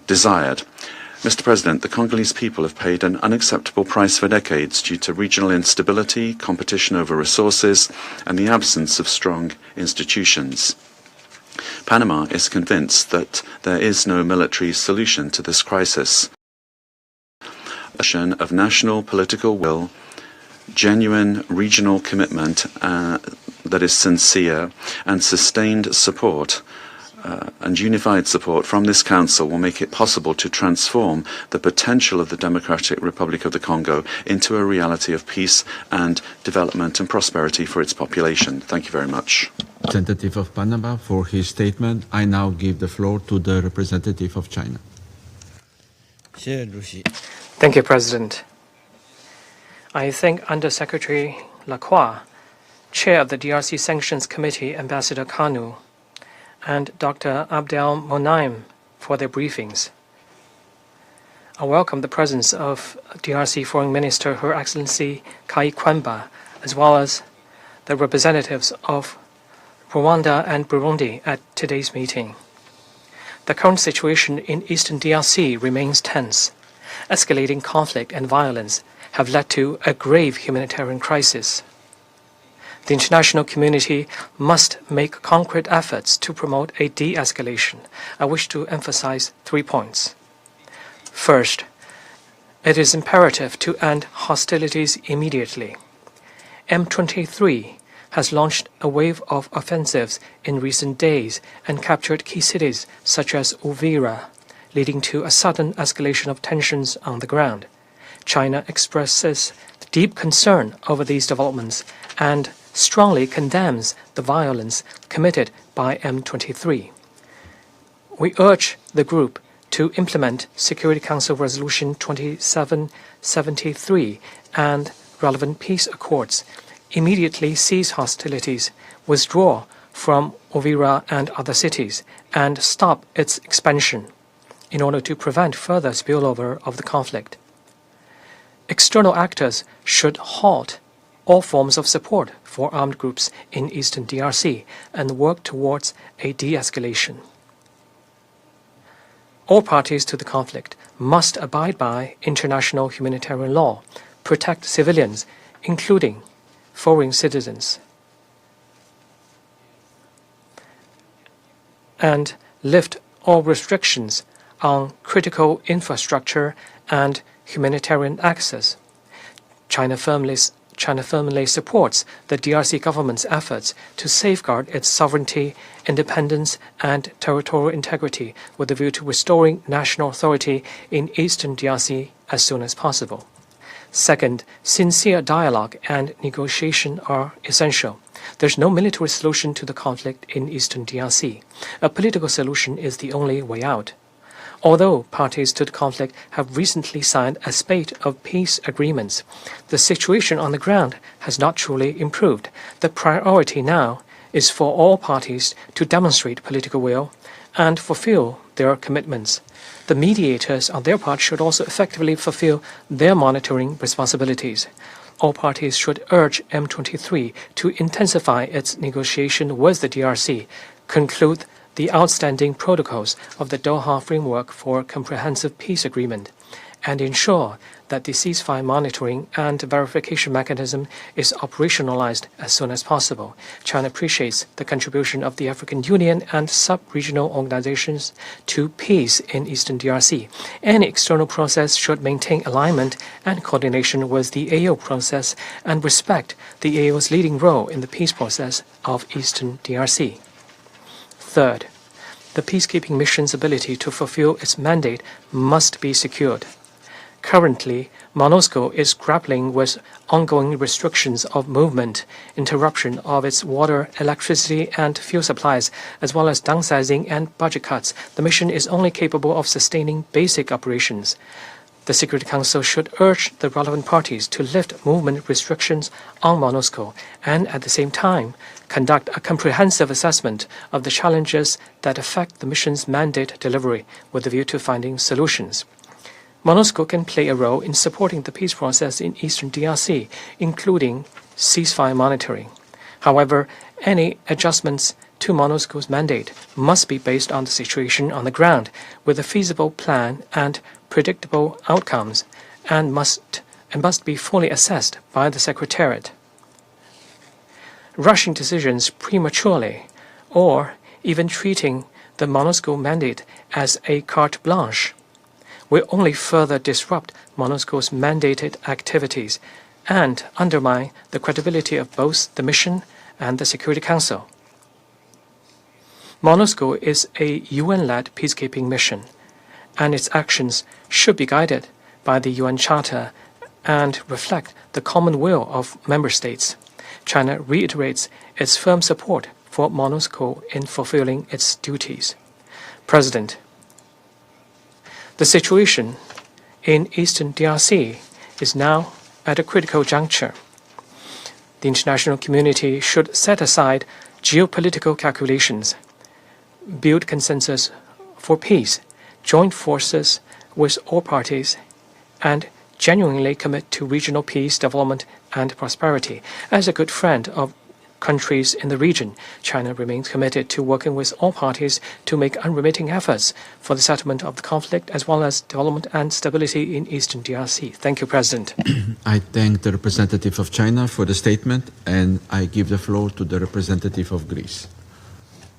desired. Mr. President, the Congolese people have paid an unacceptable price for decades due to regional instability, competition over resources, and the absence of strong institutions. Panama is convinced that there is no military solution to this crisis. Of national political will genuine regional commitment that is sincere and sustained support and unified support from this Council will make it possible to transform the potential of the Democratic Republic of the Congo into a reality of peace and development and prosperity for its population. Thank you very much. Representative of Panama for his statement. I now give the floor to the representative of China. Thank you, President. I thank Under-Secretary Lacroix, Chair of the DRC Sanctions Committee, Ambassador Kanu, and Dr. Abdel Monaim for their briefings. I welcome the presence of DRC Foreign Minister Her Excellency Kai Kwamba, as well as the representatives of Rwanda and Burundi at today's meeting. The current situation in eastern DRC remains tense. Escalating conflict and violence have led to a grave humanitarian crisis. The international community must make concrete efforts to promote a de-escalation. I wish to emphasize 3 points. First, it is imperative to end hostilities immediately. M23 has launched a wave of offensives in recent days and captured key cities such as Uvira, leading to a sudden escalation of tensions on the ground. China expresses deep concern over these developments and strongly condemns the violence committed by M23. We urge the group to implement Security Council Resolution 2773 and relevant peace accords, immediately cease hostilities, withdraw from Uvira and other cities, and stop its expansion in order to prevent further spillover of the conflict. External actors should halt all forms of support for armed groups in eastern DRC and work towards a de-escalation. All parties to the conflict must abide by international humanitarian law, protect civilians, including foreign citizens, and lift all restrictions on critical infrastructure and humanitarian access. China firmly supports the DRC government's efforts to safeguard its sovereignty, independence, and territorial integrity with a view to restoring national authority in eastern DRC as soon as possible. Second, sincere dialogue and negotiation are essential. There's no military solution to the conflict in eastern DRC. A political solution is the only way out. Although parties to the conflict have recently signed a spate of peace agreements, the situation on the ground has not truly improved. The priority now is for all parties to demonstrate political will and fulfill their commitments. The mediators, on their part, should also effectively fulfill their monitoring responsibilities. All parties should urge M23 to intensify its negotiation with the DRC, conclude the outstanding protocols of the Doha Framework for Comprehensive Peace Agreement, and ensure that the ceasefire monitoring and verification mechanism is operationalized as soon as possible. China appreciates the contribution of the African Union and sub-regional organizations to peace in eastern DRC. Any external process should maintain alignment and coordination with the AO process and respect the AO's leading role in the peace process of eastern DRC. Third, the peacekeeping mission's ability to fulfill its mandate must be secured. Currently, MONUSCO is grappling with ongoing restrictions of movement, interruption of its water, electricity, and fuel supplies, as well as downsizing and budget cuts. The mission is only capable of sustaining basic operations. The Security Council should urge the relevant parties to lift movement restrictions on MONUSCO and, at the same time, conduct a comprehensive assessment of the challenges that affect the mission's mandate delivery with a view to finding solutions. MONUSCO can play a role in supporting the peace process in eastern DRC, including ceasefire monitoring. However, any adjustments to MONUSCO's mandate must be based on the situation on the ground, with a feasible plan and predictable outcomes, and must be fully assessed by the Secretariat. Rushing decisions prematurely, or even treating the MONUSCO mandate as a carte blanche, will only further disrupt MONUSCO's mandated activities and undermine the credibility of both the mission and the Security Council. MONUSCO is a UN-led peacekeeping mission, and its actions should be guided by the UN Charter and reflect the common will of member states. China reiterates its firm support for MONUSCO in fulfilling its duties. President, the situation in eastern DRC is now at a critical juncture. The international community should set aside geopolitical calculations, build consensus for peace, join forces with all parties, and genuinely commit to regional peace, development, and prosperity. As a good friend of countries in the region, China remains committed to working with all parties to make unremitting efforts for the settlement of the conflict as well as development and stability in eastern DRC. Thank you, President. I thank the representative of China for the statement, and I give the floor to the representative of Greece.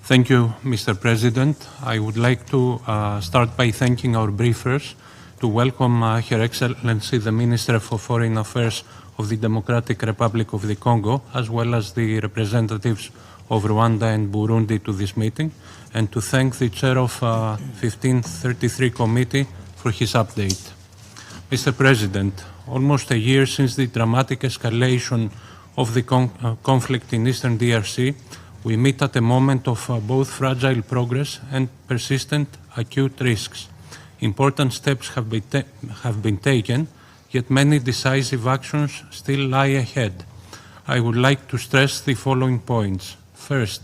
Thank you, Mr. President. I would like to start by thanking our briefers, to welcome Her Excellency the Minister for Foreign Affairs of the Democratic Republic of the Congo, as well as the representatives of Rwanda and Burundi to this meeting, and to thank the chair of 1533 Committee for his update. Mr. President, almost a year since the dramatic escalation of the conflict in eastern DRC, we meet at a moment of both fragile progress and persistent acute risks. Important steps have been taken, yet many decisive actions still lie ahead. I would like to stress the following points. First,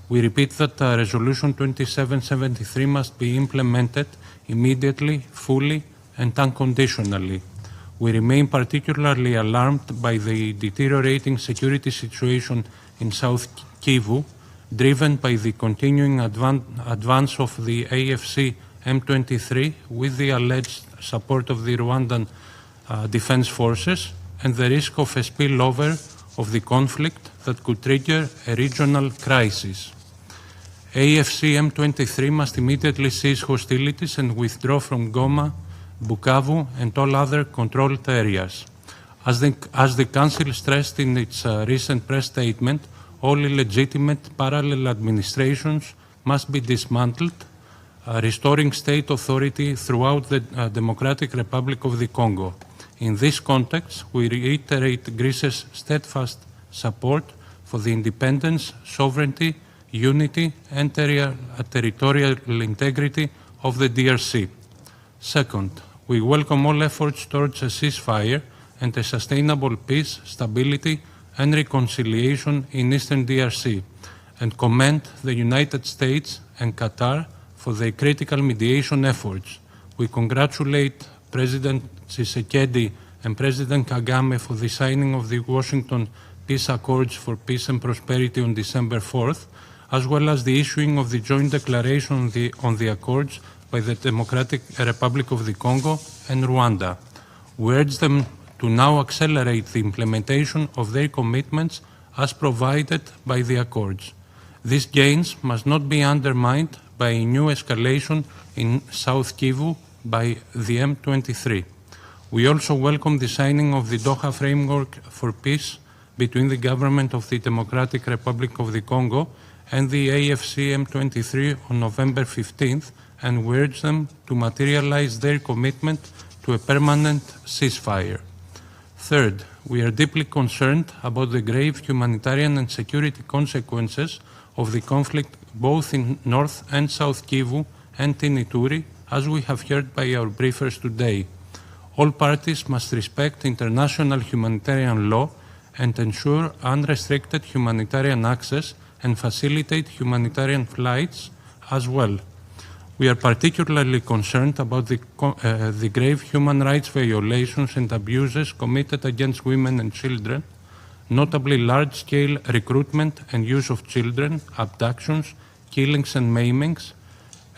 we repeat that Resolution 2773 must be implemented immediately, fully, and unconditionally. We remain particularly alarmed by the deteriorating security situation in South Kivu, driven by the continuing advance of the AFC M23 with the alleged support of the Rwandan Defense Forces, and the risk of a spillover of the conflict that could trigger a regional crisis. AFC M23 must immediately cease hostilities and withdraw from Goma, Bukavu, and all other controlled areas. As the Council stressed in its recent press statement, all illegitimate parallel administrations must be dismantled, restoring state authority throughout the Democratic Republic of the Congo. In this context, we reiterate Greece's steadfast support for the independence, sovereignty, unity, and territorial integrity of the DRC. Second, we welcome all efforts towards a ceasefire and a sustainable peace, stability, and reconciliation in eastern DRC, and commend the United States and Qatar for their critical mediation efforts. We congratulate President Tshisekedi and President Kagame for the signing of the Washington Peace Accords for Peace and Prosperity on December 4th, as well as the issuing of the joint declaration on the accords by the Democratic Republic of the Congo and Rwanda. We urge them to now accelerate the implementation of their commitments as provided by the accords. These gains must not be undermined by a new escalation in South Kivu by the M23. We also welcome the signing of the Doha Framework for Peace between the government of the Democratic Republic of the Congo and the AFC M23 on November 15th, and we urge them to materialize their commitment to a permanent ceasefire. Third, we are deeply concerned about the grave humanitarian and security consequences of the conflict both in North and South Kivu and in Ituri, as we have heard by our briefers today. All parties must respect international humanitarian law and ensure unrestricted humanitarian access and facilitate humanitarian flights as well. We are particularly concerned about the grave human rights violations and abuses committed against women and children, notably large-scale recruitment and use of children, abductions, killings and maimings,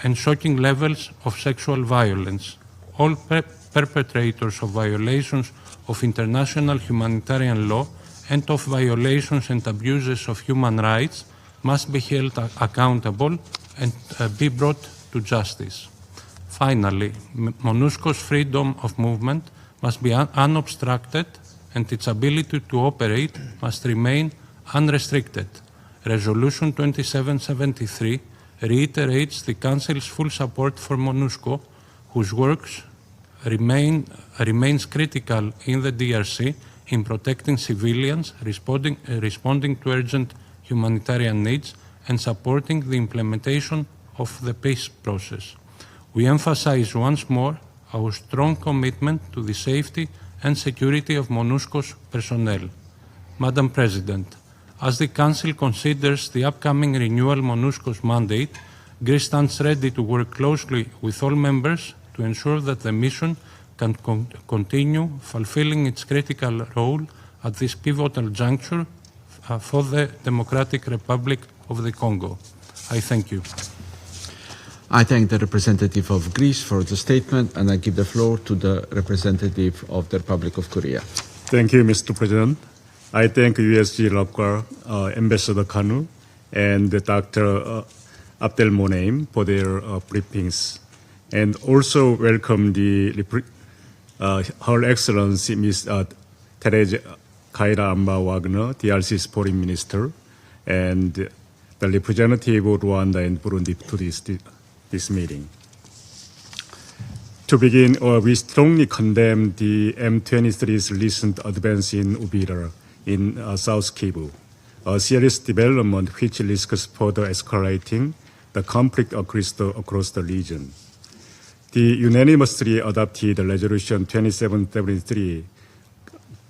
and shocking levels of sexual violence. All perpetrators of violations of international humanitarian law and of violations and abuses of human rights must be held accountable and be brought to justice. Finally, MONUSCO's freedom of movement must be unobstructed and its ability to operate must remain unrestricted. Resolution 2773 reiterates the Council's full support for MONUSCO, whose works remains critical in the DRC in protecting civilians, responding to urgent humanitarian needs, and supporting the implementation of the peace process. We emphasize once more our strong commitment to the safety and security of MONUSCO's personnel. Madam President, as the Council considers the upcoming renewal MONUSCO's mandate, Greece stands ready to work closely with all members to ensure that the mission can continue fulfilling its critical role at this pivotal juncture for the Democratic Republic of the Congo. I thank you. I thank the representative of Greece for the statement, and I give the floor to the representative of the Republic of Korea. Thank you, Mr. President. I thank USG Lapgar, Ambassador Kanu, and Dr. Abdel Monem for their briefings, and also welcome Her Excellency Ms. Therese Kaira Amba Wagner, DRC's Foreign Minister, and the representative of Rwanda and Burundi to this meeting. To begin, we strongly condemn the M23's recent advance in Uvira in South Kivu, a serious development which risks further escalating the conflict across the region. The unanimously adopted Resolution 2773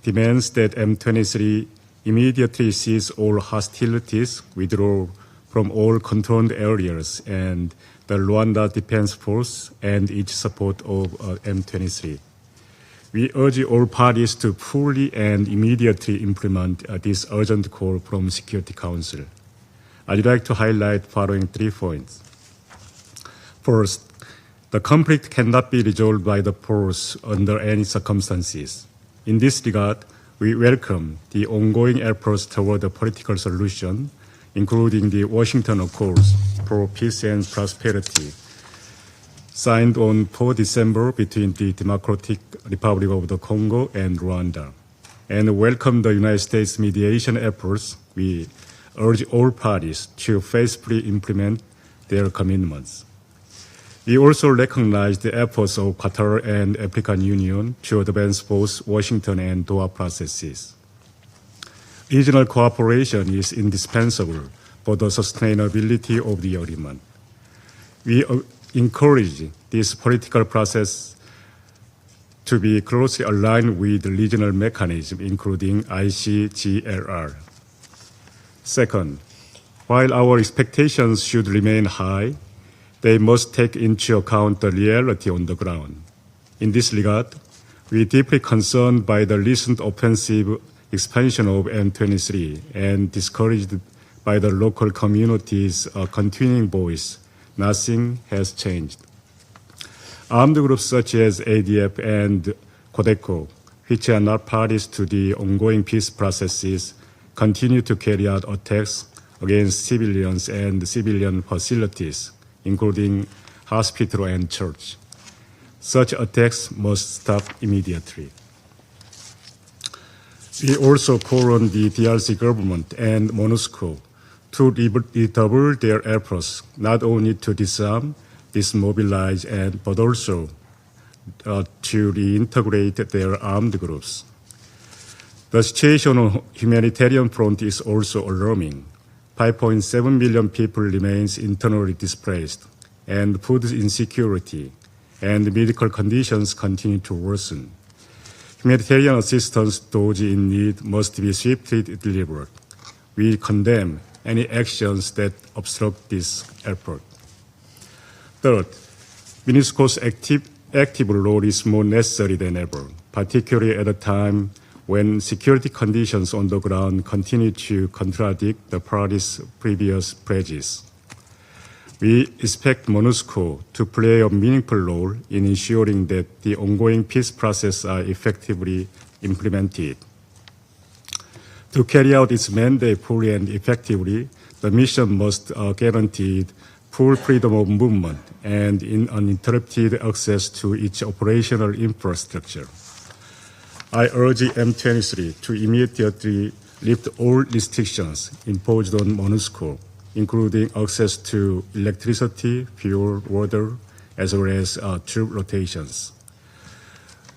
demands that M23 immediately cease all hostilities, withdraw from all controlled areas, and the Rwanda Defense Force and its support of M23. We urge all parties to fully and immediately implement this urgent call from Security Council. I'd like to highlight following 3 points. First, the conflict cannot be resolved by the force under any circumstances. In this regard, we welcome the ongoing efforts toward a political solution, including the Washington Accords for Peace and Prosperity, signed on 4 December between the Democratic Republic of the Congo and Rwanda, and welcome the United States mediation efforts. We urge all parties to faithfully implement their commitments. We also recognize the efforts of Qatar and African Union to advance both Washington and Doha processes. Regional cooperation is indispensable for the sustainability of the agreement. We encourage this political process to be closely aligned with regional mechanisms, including ICGLR. Second, while our expectations should remain high, they must take into account the reality on the ground. In this regard, we are deeply concerned by the recent offensive expansion of M23 and discouraged by the local community's continuing voice. Nothing has changed. Armed groups such as ADF and Codeco, which are not parties to the ongoing peace processes, continue to carry out attacks against civilians and civilian facilities, including hospital and church. Such attacks must stop immediately. We also call on the DRC government and MONUSCO to redouble their efforts, not only to disarm, dismobilize, but also to reintegrate their armed groups. The situation on humanitarian front is also alarming. 5.7 million people remains internally displaced, and food insecurity and medical conditions continue to worsen. Humanitarian assistance to those in need must be swiftly delivered. We condemn any actions that obstruct this effort. Third, MONUSCO's active role is more necessary than ever, particularly at a time when security conditions on the ground continue to contradict the parties' previous pledges. We expect MONUSCO to play a meaningful role in ensuring that the ongoing peace process are effectively implemented. To carry out its mandate fully and effectively, the mission must guarantee full freedom of movement and uninterrupted access to its operational infrastructure. I urge M23 to immediately lift all restrictions imposed on MONUSCO, including access to electricity, fuel, water, as well as troop rotations.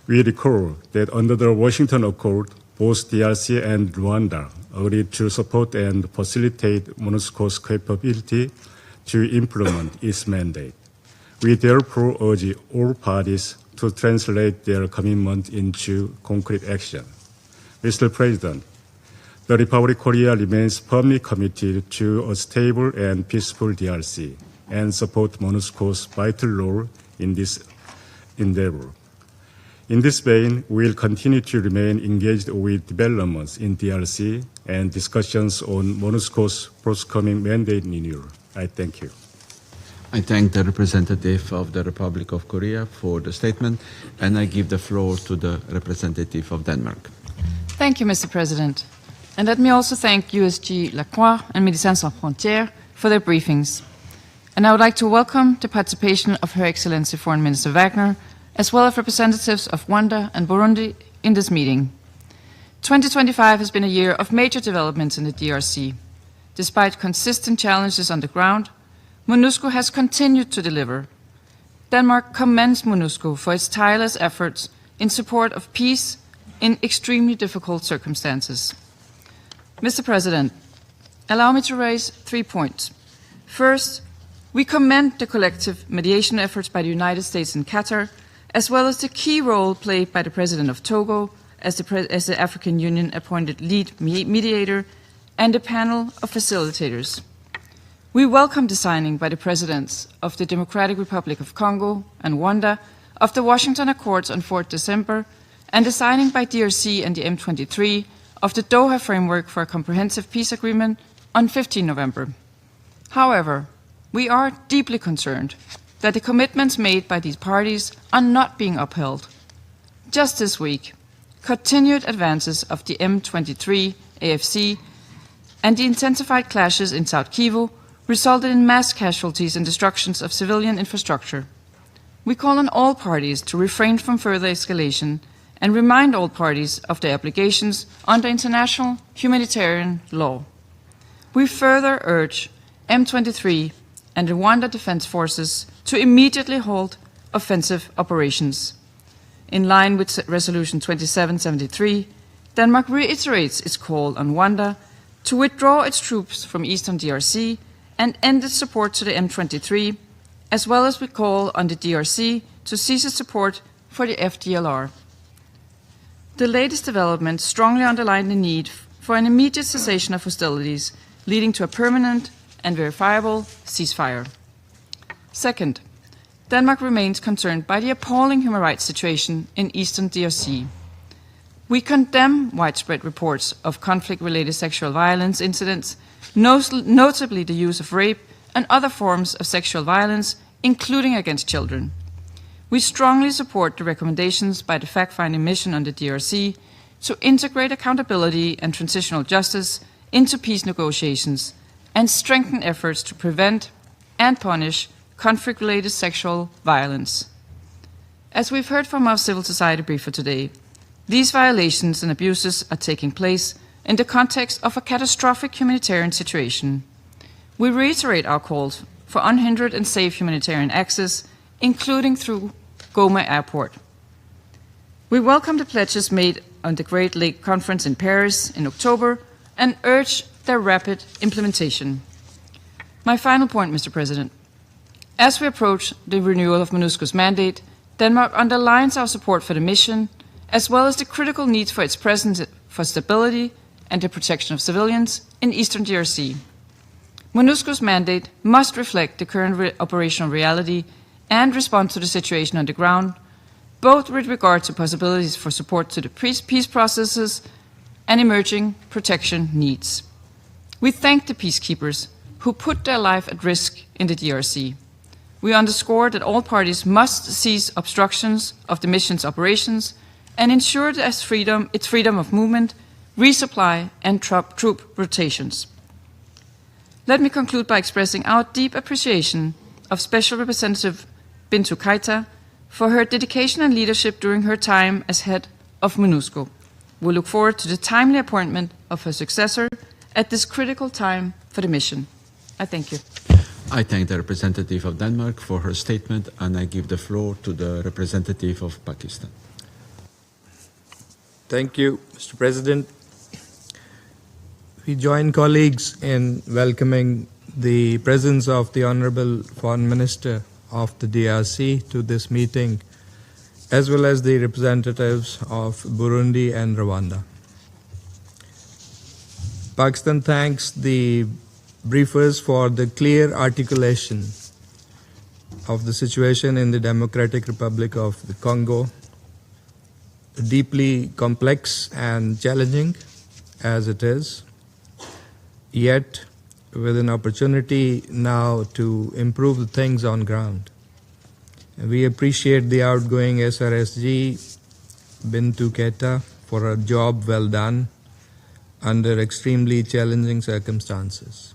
We recall that under the Washington Accord, both DRC and Rwanda agreed to support and facilitate MONUSCO's capability to implement its mandate. We therefore urge all parties to translate their commitment into concrete action. Mr. President, the Republic of Korea remains firmly committed to a stable and peaceful DRC and support MONUSCO's vital role in this endeavor. In this vein, we will continue to remain engaged with developments in DRC and discussions on MONUSCO's forthcoming mandate renewal. I thank you. I thank the representative of the Republic of Korea for the statement, and I give the floor to the representative of Denmark. Thank you, Mr. President. And let me also thank USG Lacroix and Médecins Sans Frontières for their briefings. And I would like to welcome the participation of Her Excellency Foreign Minister Wagner, as well as representatives of Rwanda and Burundi in this meeting. 2025 has been a year of major developments in the DRC. Despite consistent challenges on the ground, MONUSCO has continued to deliver. Denmark commends MONUSCO for its tireless efforts in support of peace in extremely difficult circumstances. Mr. President, allow me to raise 3 points. First, we commend the collective mediation efforts by the United States and Qatar, as well as the key role played by the President of Togo as the African Union appointed lead mediator and a panel of facilitators. We welcome the signing by the Presidents of the Democratic Republic of Congo and Rwanda of the Washington Accords on 4 December and the signing by DRC and the M23 of the Doha Framework for a Comprehensive Peace Agreement on 15 November. However, we are deeply concerned that the commitments made by these parties are not being upheld. Just this week, continued advances of the M23 AFC and the intensified clashes in South Kivu resulted in mass casualties and destructions of civilian infrastructure. We call on all parties to refrain from further escalation and remind all parties of their obligations under international humanitarian law. We further urge M23 and the Rwanda Defense Forces to immediately halt offensive operations. In line with Resolution 2773, Denmark reiterates its call on Rwanda to withdraw its troops from eastern DRC and end its support to the M23, as well as we call on the DRC to cease its support for the FDLR. The latest developments strongly underline the need for an immediate cessation of hostilities, leading to a permanent and verifiable ceasefire. Second, Denmark remains concerned by the appalling human rights situation in eastern DRC. We condemn widespread reports of conflict-related sexual violence incidents, notably the use of rape and other forms of sexual violence, including against children. We strongly support the recommendations by the fact-finding mission on the DRC to integrate accountability and transitional justice into peace negotiations and strengthen efforts to prevent and punish conflict-related sexual violence. As we've heard from our civil society briefer today, these violations and abuses are taking place in the context of a catastrophic humanitarian situation. We reiterate our calls for unhindered and safe humanitarian access, including through Goma Airport. We welcome the pledges made on the Great Lake Conference in Paris in October and urge their rapid implementation. My final point, Mr. President. As we approach the renewal of MONUSCO's mandate, Denmark underlines our support for the mission, as well as the critical need for its presence for stability and the protection of civilians in eastern DRC. MONUSCO's mandate must reflect the current operational reality and respond to the situation on the ground, both with regard to possibilities for support to the peace processes and emerging protection needs. We thank the peacekeepers who put their life at risk in the DRC. We underscore that all parties must cease obstructions of the mission's operations and ensure its freedom of movement, resupply, and troop rotations. Let me conclude by expressing our deep appreciation of Special Representative Bintou Keita for her dedication and leadership during her time as head of MONUSCO. We look forward to the timely appointment of her successor at this critical time for the mission. I thank you. I thank the representative of Denmark for her statement, and I give the floor to the representative of Pakistan. Thank you, Mr. President. We join colleagues in welcoming the presence of the Honorable Foreign Minister of the DRC to this meeting, as well as the representatives of Burundi and Rwanda. Pakistan thanks the briefers for the clear articulation of the situation in the Democratic Republic of the Congo, deeply complex and challenging as it is, yet with an opportunity now to improve things on ground. We appreciate the outgoing SRSG Bintu Keita for a job well done under extremely challenging circumstances.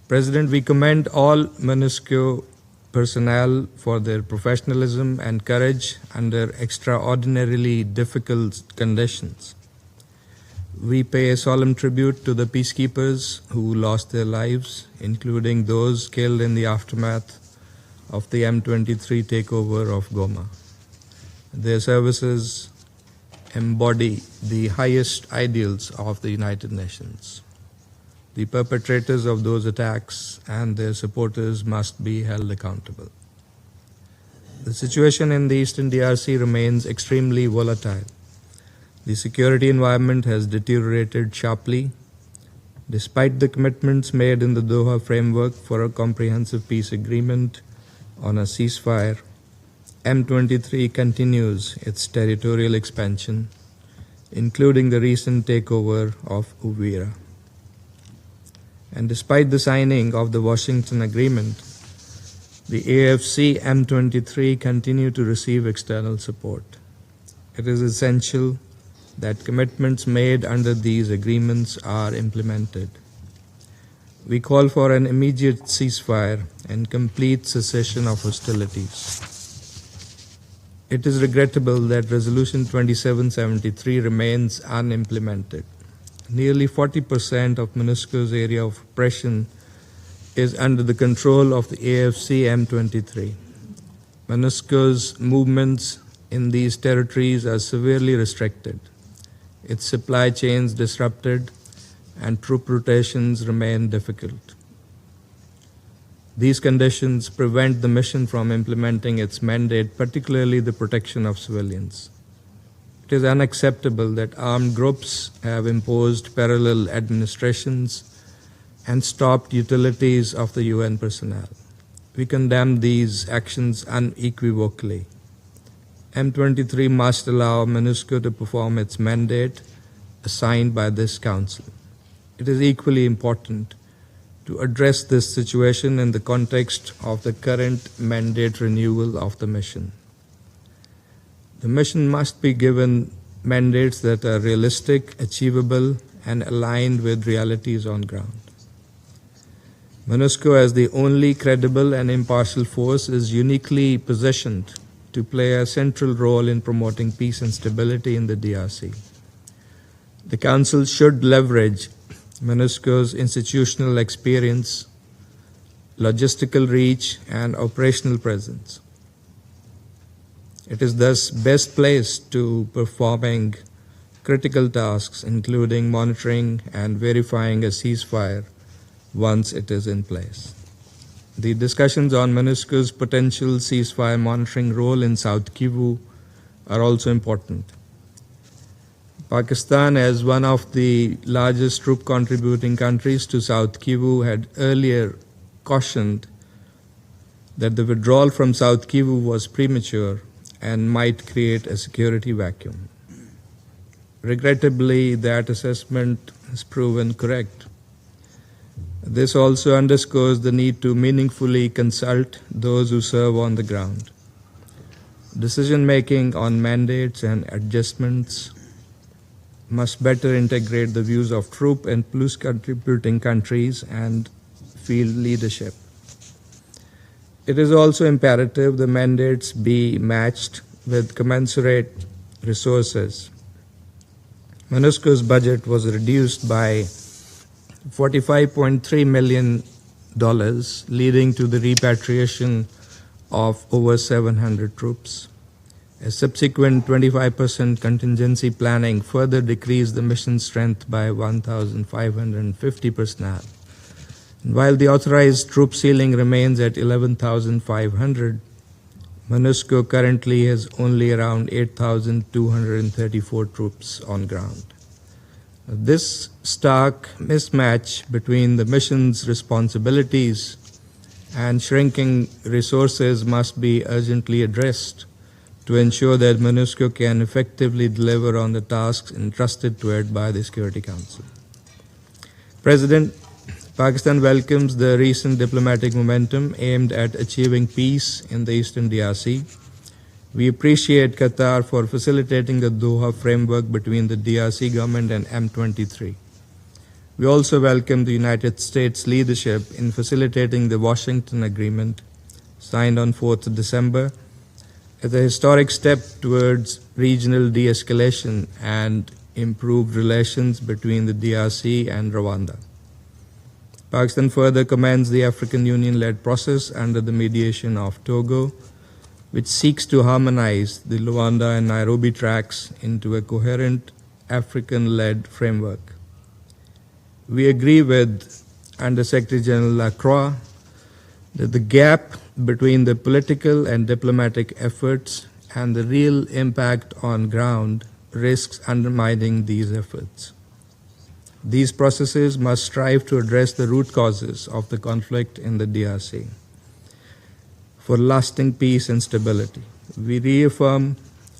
President, we commend all MONUSCO personnel for their professionalism and courage under extraordinarily difficult conditions. We pay a solemn tribute to the peacekeepers who lost their lives, including those killed in the aftermath of the M23 takeover of Goma. Their services embody the highest ideals of the United Nations. The perpetrators of those attacks and their supporters must be held accountable. The situation in the Eastern DRC remains extremely volatile. The security environment has deteriorated sharply. Despite the commitments made in the Doha framework for a comprehensive peace agreement on a ceasefire, M23 continues its territorial expansion, including the recent takeover of Uvira. And despite the signing of the Washington Agreement, the AFC M23 continue to receive external support. It is essential that commitments made under these agreements are implemented. We call for an immediate ceasefire and complete cessation of hostilities. It is regrettable that Resolution 2773 remains unimplemented. Nearly 40% of MONUSCO's area of oppression is under the control of the AFC M23. MONUSCO's movements in these territories are severely restricted, its supply chains disrupted, and troop rotations remain difficult. These conditions prevent the mission from implementing its mandate, particularly the protection of civilians. It is unacceptable that armed groups have imposed parallel administrations and stopped utilities of the UN personnel. We condemn these actions unequivocally. M23 must allow MONUSCO to perform its mandate assigned by this Council. It is equally important to address this situation in the context of the current mandate renewal of the mission. The mission must be given mandates that are realistic, achievable, and aligned with realities on ground. MONUSCO, as the only credible and impartial force, is uniquely positioned to play a central role in promoting peace and stability in the DRC. The Council should leverage MONUSCO's institutional experience, logistical reach, and operational presence. It is thus best placed to performing critical tasks, including monitoring and verifying a ceasefire once it is in place. The discussions on MONUSCO's potential ceasefire monitoring role in South Kivu are also important. Pakistan, as one of the largest troop contributing countries to South Kivu, had earlier cautioned that the withdrawal from South Kivu was premature and might create a security vacuum. Regrettably, that assessment has proven correct. This also underscores the need to meaningfully consult those who serve on the ground. Decision-making on mandates and adjustments must better integrate the views of troop and police contributing countries and field leadership. It is also imperative the mandates be matched with commensurate resources. MONUSCO's budget was reduced by $45.3 million, leading to the repatriation of over 700 troops. A subsequent 25% contingency planning further decreased the mission strength by 1,550 personnel. And while the authorized troop ceiling remains at 11,500, MONUSCO currently has only around 8,234 troops on ground. This stark mismatch between the mission's responsibilities and shrinking resources must be urgently addressed to ensure that MONUSCO can effectively deliver on the tasks entrusted to it by the Security Council. President, Pakistan welcomes the recent diplomatic momentum aimed at achieving peace in the Eastern DRC. We appreciate Qatar for facilitating the Doha framework between the DRC government and M23. We also welcome the United States leadership in facilitating the Washington Agreement, signed on 4th December, as a historic step towards regional de-escalation and improved relations between the DRC and Rwanda. Pakistan further commends the African Union-led process under the mediation of Togo, which seeks to harmonize the Luanda and Nairobi tracks into a coherent African-led framework. We agree with Under-Secretary General Lacroix that the gap between the political and diplomatic efforts and the real impact on ground risks undermining these efforts. These processes must strive to address the root causes of the conflict in the DRC for lasting peace and stability. We reaffirm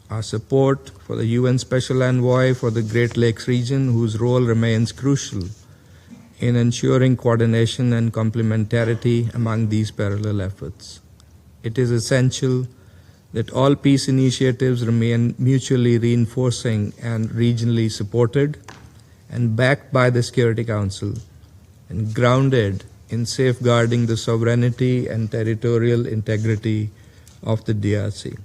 our support for the UN Special Envoy for the Great Lakes region, whose role remains crucial in ensuring coordination and complementarity among these parallel efforts. It is essential that all peace initiatives remain mutually reinforcing and regionally supported and backed by the Security Council and grounded in safeguarding the sovereignty and territorial integrity of the DRC.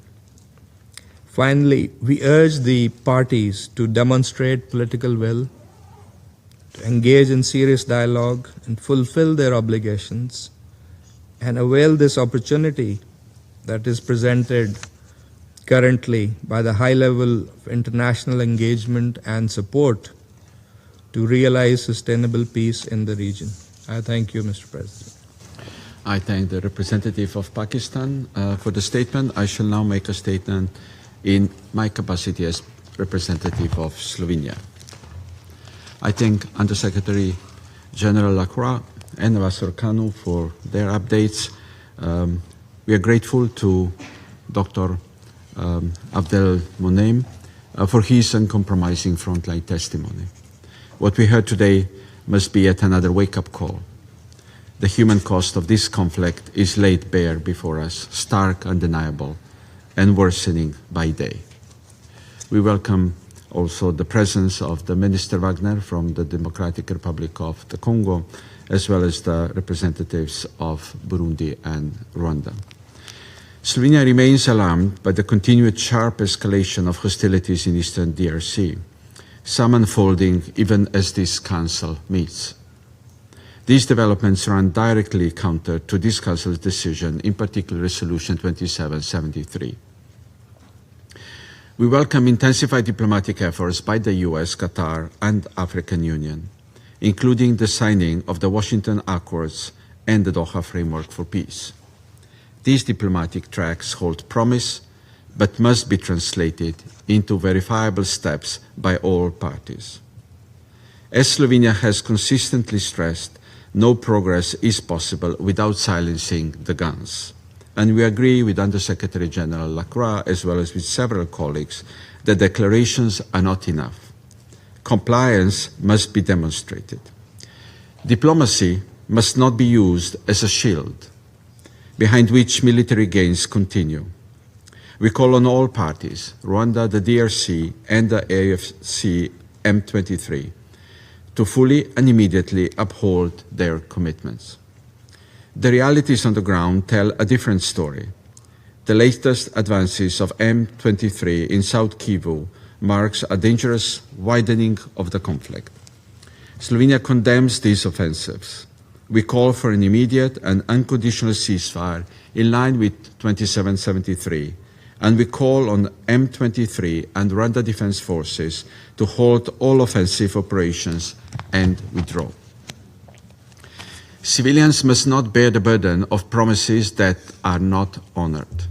Finally, we urge the parties to demonstrate political will, to engage in serious dialogue and fulfill their obligations, and avail this opportunity that is presented currently by the high level of international engagement and support to realize sustainable peace in the region. I thank you, Mr. President. I thank the representative of Pakistan for the statement. I shall now make a statement in my capacity as representative of Slovenia. I thank Under-Secretary General Lacroix and Ambassador Kanu for their updates. We are grateful to Dr. Abdel Monem for his uncompromising frontline testimony. What we heard today must be yet another wake-up call. The human cost of this conflict is laid bare before us, stark, undeniable, and worsening by day. We welcome also the presence of the Minister Wagner from the Democratic Republic of the Congo, as well as the representatives of Burundi and Rwanda. Slovenia remains alarmed by the continued sharp escalation of hostilities in eastern DRC, some unfolding even as this Council meets. These developments run directly counter to this Council's decision, in particular Resolution 2773. We welcome intensified diplomatic efforts by the US, Qatar, and African Union, including the signing of the Washington Accords and the Doha Framework for Peace. These diplomatic tracks hold promise, but must be translated into verifiable steps by all parties. As Slovenia has consistently stressed, no progress is possible without silencing the guns. And we agree with Under-Secretary General Lacroix, as well as with several colleagues, that declarations are not enough. Compliance must be demonstrated. Diplomacy must not be used as a shield behind which military gains continue. We call on all parties, Rwanda, the DRC, and the AFC M23, to fully and immediately uphold their commitments. The realities on the ground tell a different story. The latest advances of M23 in South Kivu marks a dangerous widening of the conflict. Slovenia condemns these offensives. We call for an immediate and unconditional ceasefire in line with 2773, and we call on M23 and Rwanda Defense Forces to halt all offensive operations and withdraw. Civilians must not bear the burden of promises that are not honored.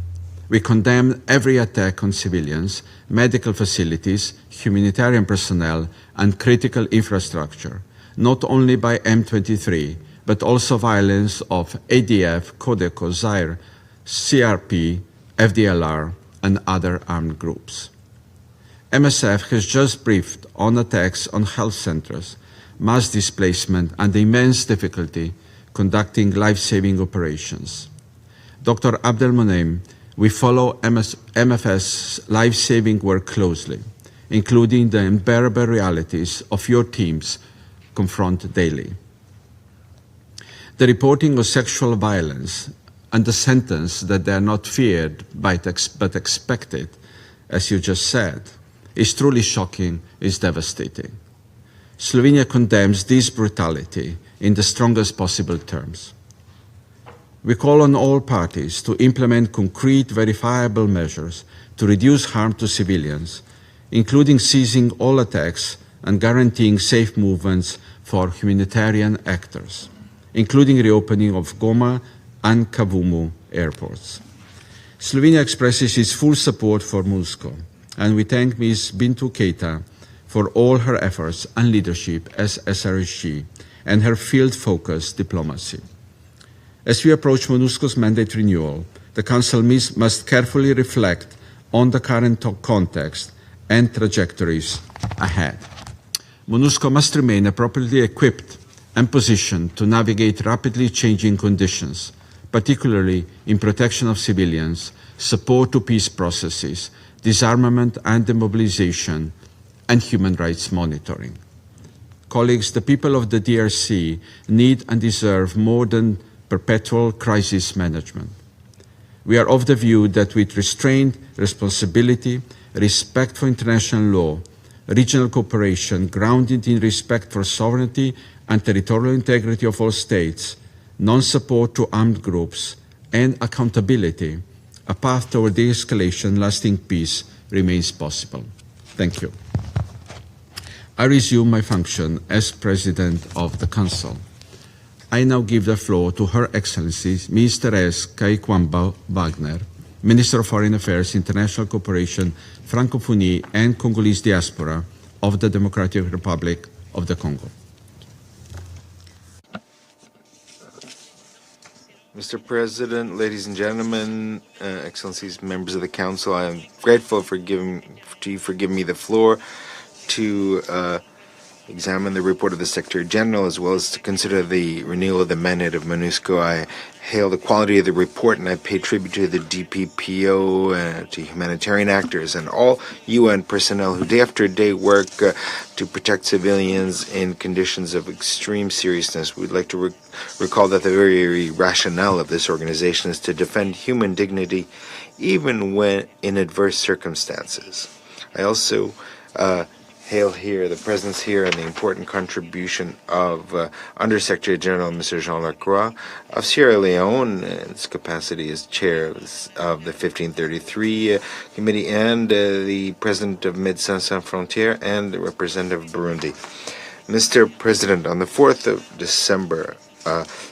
We condemn every attack on civilians, medical facilities, humanitarian personnel, and critical infrastructure, not only by M23, but also violence of ADF, Codeco, Zaire, CRP, FDLR, and other armed groups. MSF has just briefed on attacks on health centers, mass displacement, and the immense difficulty conducting life-saving operations. Dr. Abdelmonem, we follow MFS's life-saving work closely, including the unbearable realities of your teams confront daily. The reporting of sexual violence and the sentence that they are not feared but expected, as you just said, is truly shocking, is devastating. Slovenia condemns this brutality in the strongest possible terms. We call on all parties to implement concrete, verifiable measures to reduce harm to civilians, including ceasing all attacks and guaranteeing safe movements for humanitarian actors, including reopening of Goma and Kavumu airports. Slovenia expresses its full support for MONUSCO, and we thank Ms. Bintu Keita for all her efforts and leadership as SRHG and her field-focused diplomacy. As we approach MONUSCO's mandate renewal, the Council must carefully reflect on the current context and trajectories ahead. MONUSCO must remain appropriately equipped and positioned to navigate rapidly changing conditions, particularly in protection of civilians, support to peace processes, disarmament and demobilization, and human rights monitoring. Colleagues, the people of the DRC need and deserve more than perpetual crisis management. We are of the view that with restraint, responsibility, respect for international law, regional cooperation grounded in respect for sovereignty and territorial integrity of all states, non-support to armed groups, and accountability, a path toward de-escalation and lasting peace remains possible. Thank you. I resume my function as President of the Council. I now give the floor to Her Excellency Ms. Therese Kaikwamba Wagner, Minister of Foreign Affairs, International Cooperation, Francophonie, and Congolese Diaspora of the Democratic Republic of the Congo. Mr. President, ladies and gentlemen, Excellencies, members of the Council, I am grateful for giving me the floor to examine the report of the Secretary General as well as to consider the renewal of the mandate of MONUSCO. I hail the quality of the report and I pay tribute to the DPPO, to humanitarian actors and all UN personnel who day after day work to protect civilians in conditions of extreme seriousness. We'd like to recall that the very rationale of this organization is to defend human dignity even when in adverse circumstances. I also hail here the presence here and the important contribution of Undersecretary General Mr. Jean Lacroix of Sierra Leone in its capacity as chair of the 1533 committee, and the president of Médecins Sans Frontières and the representative of Burundi. Mr. President, on the 4th of December of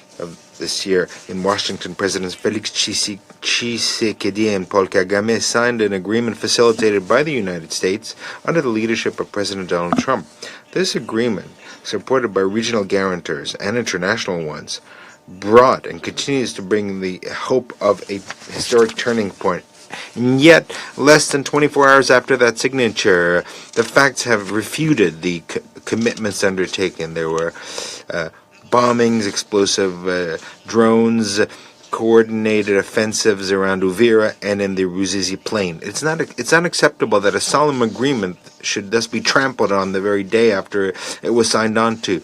this year in Washington, Presidents Felix Tshisekedi and Paul Kagame signed an agreement facilitated by the United States under the leadership of President Donald Trump. This agreement, supported by regional guarantors and international ones, brought and continues to bring the hope of a historic turning point. And yet, less than 24 hours after that signature, the facts have refuted the commitments undertaken. There were bombings, explosive drones, coordinated offensives around Uvira and in the Ruzizi plain. It's unacceptable that a solemn agreement should thus be trampled on the very day after it was signed on to.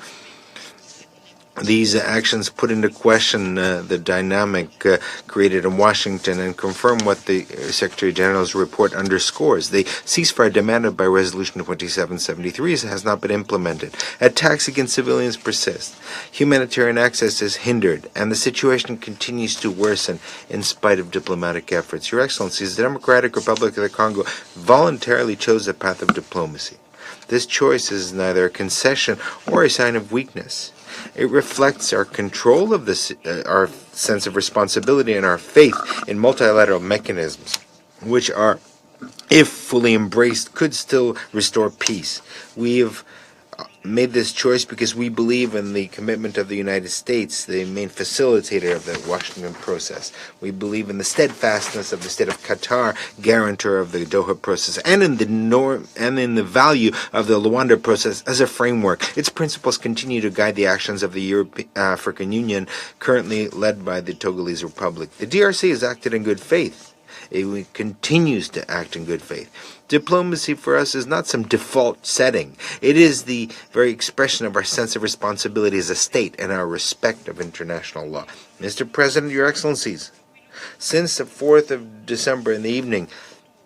These actions put into question the dynamic created in Washington and confirm what the Secretary General's report underscores. The ceasefire demanded by Resolution 2773 has not been implemented. Attacks against civilians persist. Humanitarian access is hindered, and the situation continues to worsen in spite of diplomatic efforts. Your Excellencies, the Democratic Republic of the Congo voluntarily chose the path of diplomacy. This choice is neither a concession or a sign of weakness. It reflects our control of this, our sense of responsibility and our faith in multilateral mechanisms, which are, if fully embraced, could still restore peace. We have made this choice because we believe in the commitment of the United States, the main facilitator of the Washington process. We believe in the steadfastness of the state of Qatar, guarantor of the Doha process, and in the norm and in the value of the Luanda process as a framework. Its principles continue to guide the actions of the African Union, currently led by the Togolese Republic. The DRC has acted in good faith. It continues to act in good faith. Diplomacy for us is not some default setting. It is the very expression of our sense of responsibility as a state and our respect of international law. Mr. President, Your Excellencies, since the 4th of December in the evening,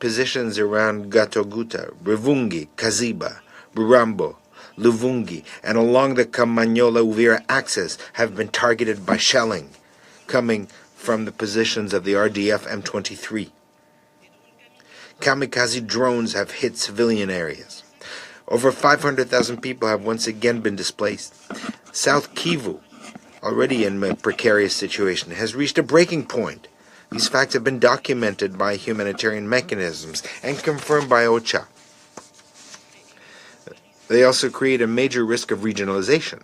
positions around Gatoguta, Ruvungi, Kaziba, Burambo, Luvungi, and along the Kamanyola-Uvira axis have been targeted by shelling coming from the positions of the RDF M23. Kamikaze drones have hit civilian areas. Over 500,000 people have once again been displaced. South Kivu, already in a precarious situation, has reached a breaking point. These facts have been documented by humanitarian mechanisms and confirmed by OCHA. They also create a major risk of regionalization.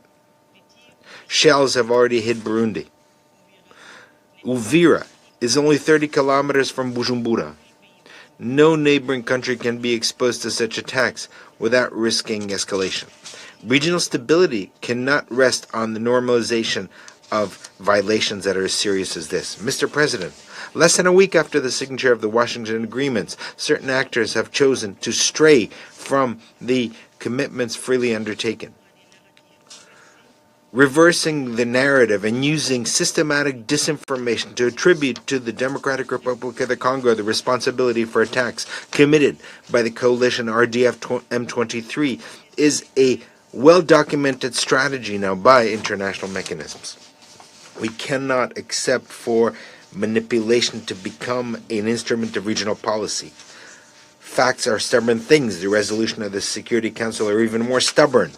Shells have already hit Burundi. Uvira is only 30 kilometers from Bujumbura. No neighboring country can be exposed to such attacks without risking escalation. Regional stability cannot rest on the normalization of violations that are as serious as this. Mr. President, less than a week after the signature of the Washington agreements, certain actors have chosen to stray from the commitments freely undertaken. Reversing the narrative and using systematic disinformation to attribute to the Democratic Republic of the Congo the responsibility for attacks committed by the coalition RDF M23 is a well-documented strategy now by international mechanisms. We cannot accept for manipulation to become an instrument of regional policy. Facts are stubborn things. The resolution of the Security Council are even more stubborn.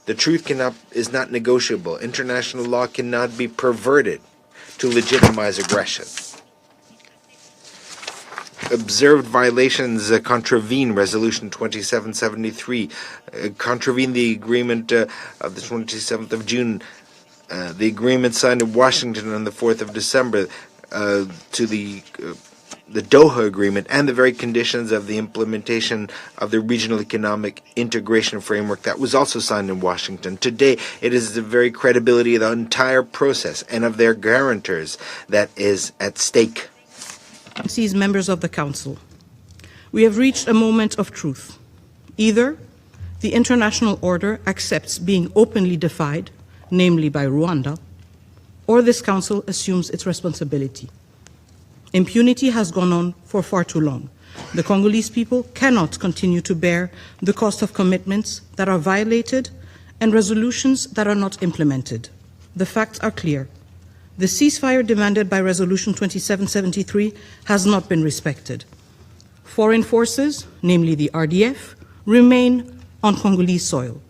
The truth is not negotiable. International law cannot be perverted to legitimize aggression. Observed violations contravene Resolution 2773, contravene the agreement of the 27th of June, the agreement signed in Washington on the 4th of December to the Doha Agreement and the very conditions of the implementation of the Regional Economic Integration Framework that was also signed in Washington. Today, it is the very credibility of the entire process and of their guarantors that is at stake. These members of the Council, we have reached a moment of truth. Either the international order accepts being openly defied, namely by Rwanda, or this Council assumes its responsibility. Impunity has gone on for far too long. The Congolese people cannot continue to bear the cost of commitments that are violated and resolutions that are not implemented. The facts are clear. The ceasefire demanded by Resolution 2773 has not been respected. Foreign forces, namely the RDF, remain on Congolese soil.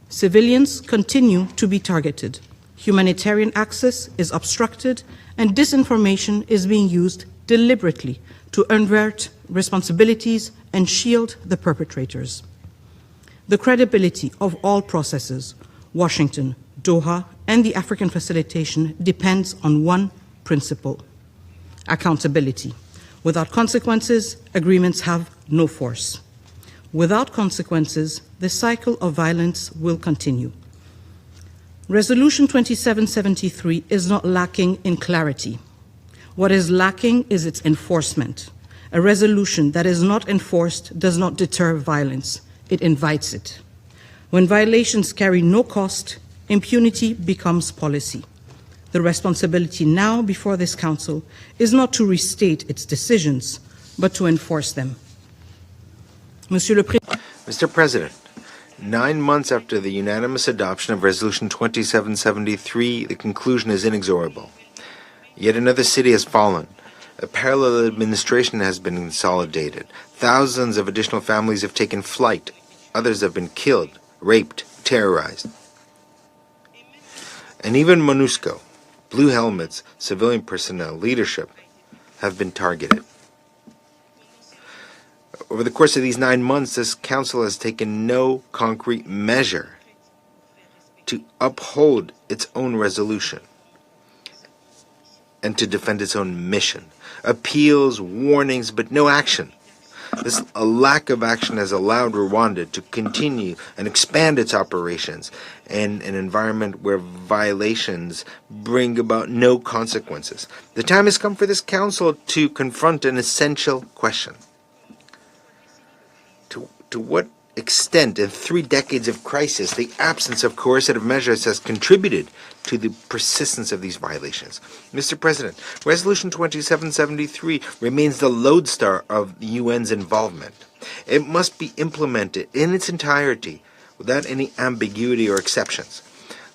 Civilians continue to be targeted. Humanitarian access is obstructed, and disinformation is being used deliberately to invert responsibilities and shield the perpetrators. The credibility of all processes, Washington, Doha, and the African facilitation depends on one principle: accountability. Without consequences, agreements have no force. Without consequences, the cycle of violence will continue. Resolution 2773 is not lacking in clarity. What is lacking is its enforcement. A resolution that is not enforced does not deter violence, it invites it. When violations carry no cost, impunity becomes policy. The responsibility now before this Council is not to restate its decisions, but to enforce them. Mr. President, 9 months after the unanimous adoption of Resolution 2773, the conclusion is inexorable. Yet another city has fallen. A parallel administration has been consolidated. Thousands of additional families have taken flight. Others have been killed, raped, terrorized. And even MONUSCO, Blue Helmets, civilian personnel, leadership, have been targeted. Over the course of these 9 months, this Council has taken no concrete measure to uphold its own resolution and to defend its own mission. Appeals, warnings, but no action. This lack of action has allowed Rwanda to continue and expand its operations in an environment where violations bring about no consequences. The time has come for this Council to confront an essential question. To what extent, in 3 decades of crisis, the absence of coercive measures has contributed to the persistence of these violations? Mr. President, Resolution 2773 remains the lodestar of the UN's involvement. It must be implemented in its entirety without any ambiguity or exceptions.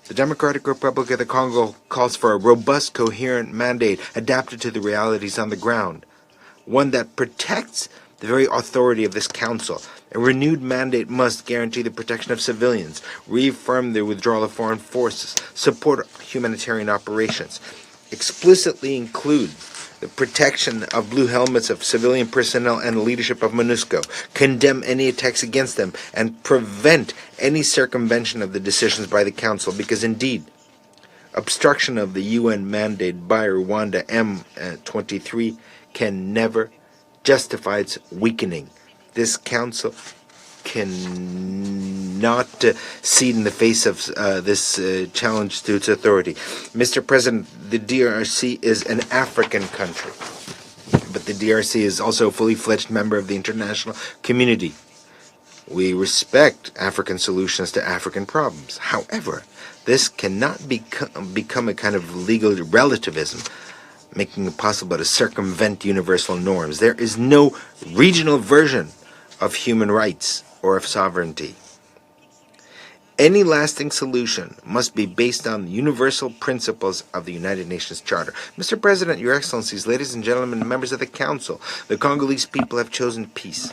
The Democratic Republic of the Congo calls for a robust, coherent mandate adapted to the realities on the ground, one that protects the very authority of this Council. A renewed mandate must guarantee the protection of civilians, reaffirm the withdrawal of foreign forces, support humanitarian operations, explicitly include the protection of blue helmets of civilian personnel and the leadership of MONUSCO, condemn any attacks against them, and prevent any circumvention of the decisions by the Council, because indeed, obstruction of the UN mandate by Rwanda M23 can never justify its weakening. This Council cannot cede in the face of this challenge to its authority. Mr. President, the DRC is an African country, but the DRC is also a fully fledged member of the international community. We respect African solutions to African problems. However, this cannot become a kind of legal relativism, making it possible to circumvent universal norms. There is no regional version of human rights or of sovereignty. Any lasting solution must be based on the universal principles of the United Nations Charter. Mr. President, Your Excellencies, ladies and gentlemen, members of the Council, the Congolese people have chosen peace.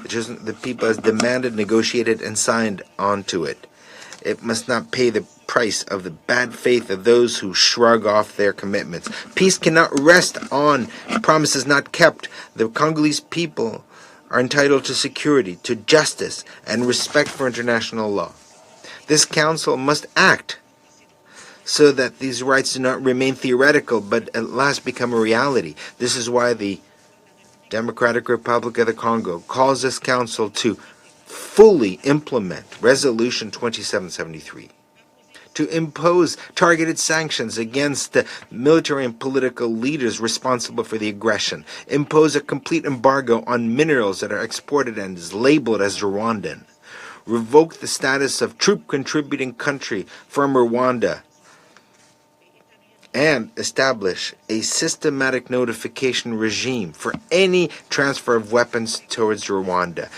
The people has demanded, negotiated, and signed onto it. It must not pay the price of the bad faith of those who shrug off their commitments. Peace cannot rest on promises not kept. The Congolese people are entitled to security, to justice, and respect for international law. This Council must act so that these rights do not remain theoretical, but at last become a reality. This is why the Democratic Republic of the Congo calls this Council to fully implement Resolution 2773. To impose targeted sanctions against the military and political leaders responsible for the aggression, impose a complete embargo on minerals that are exported and is labeled as Rwandan, revoke the status of troop-contributing country from Rwanda, and establish a systematic notification regime for any transfer of weapons towards Rwanda.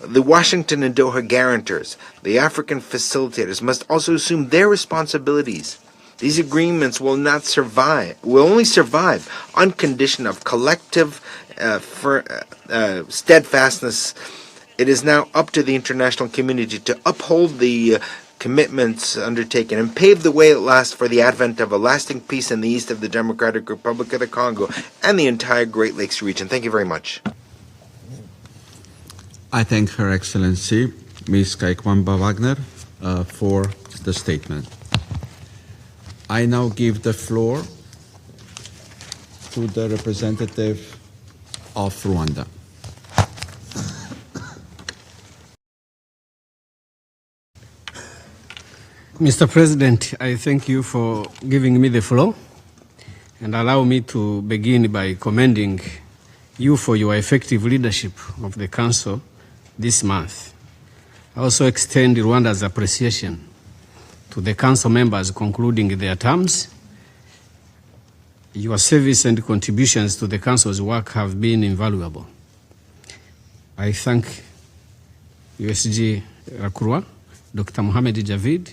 The Washington and Doha guarantors, the African facilitators, must also assume their responsibilities. These agreements will only survive on condition of collective steadfastness. It is now up to the international community to uphold the commitments undertaken and pave the way at last for the advent of a lasting peace in the east of the Democratic Republic of the Congo and the entire Great Lakes region. Thank you very much. I thank Her Excellency, Ms. Kaikwamba Wagner, for the statement. I now give the floor to the representative of Rwanda. Mr. President, I thank you for giving me the floor, and allow me to begin by commending you for your effective leadership of the Council this month. I also extend Rwanda's appreciation to the Council members concluding their terms. Your service and contributions to the Council's work have been invaluable. I thank USG Rakurwa, Dr. Mohamed Javid,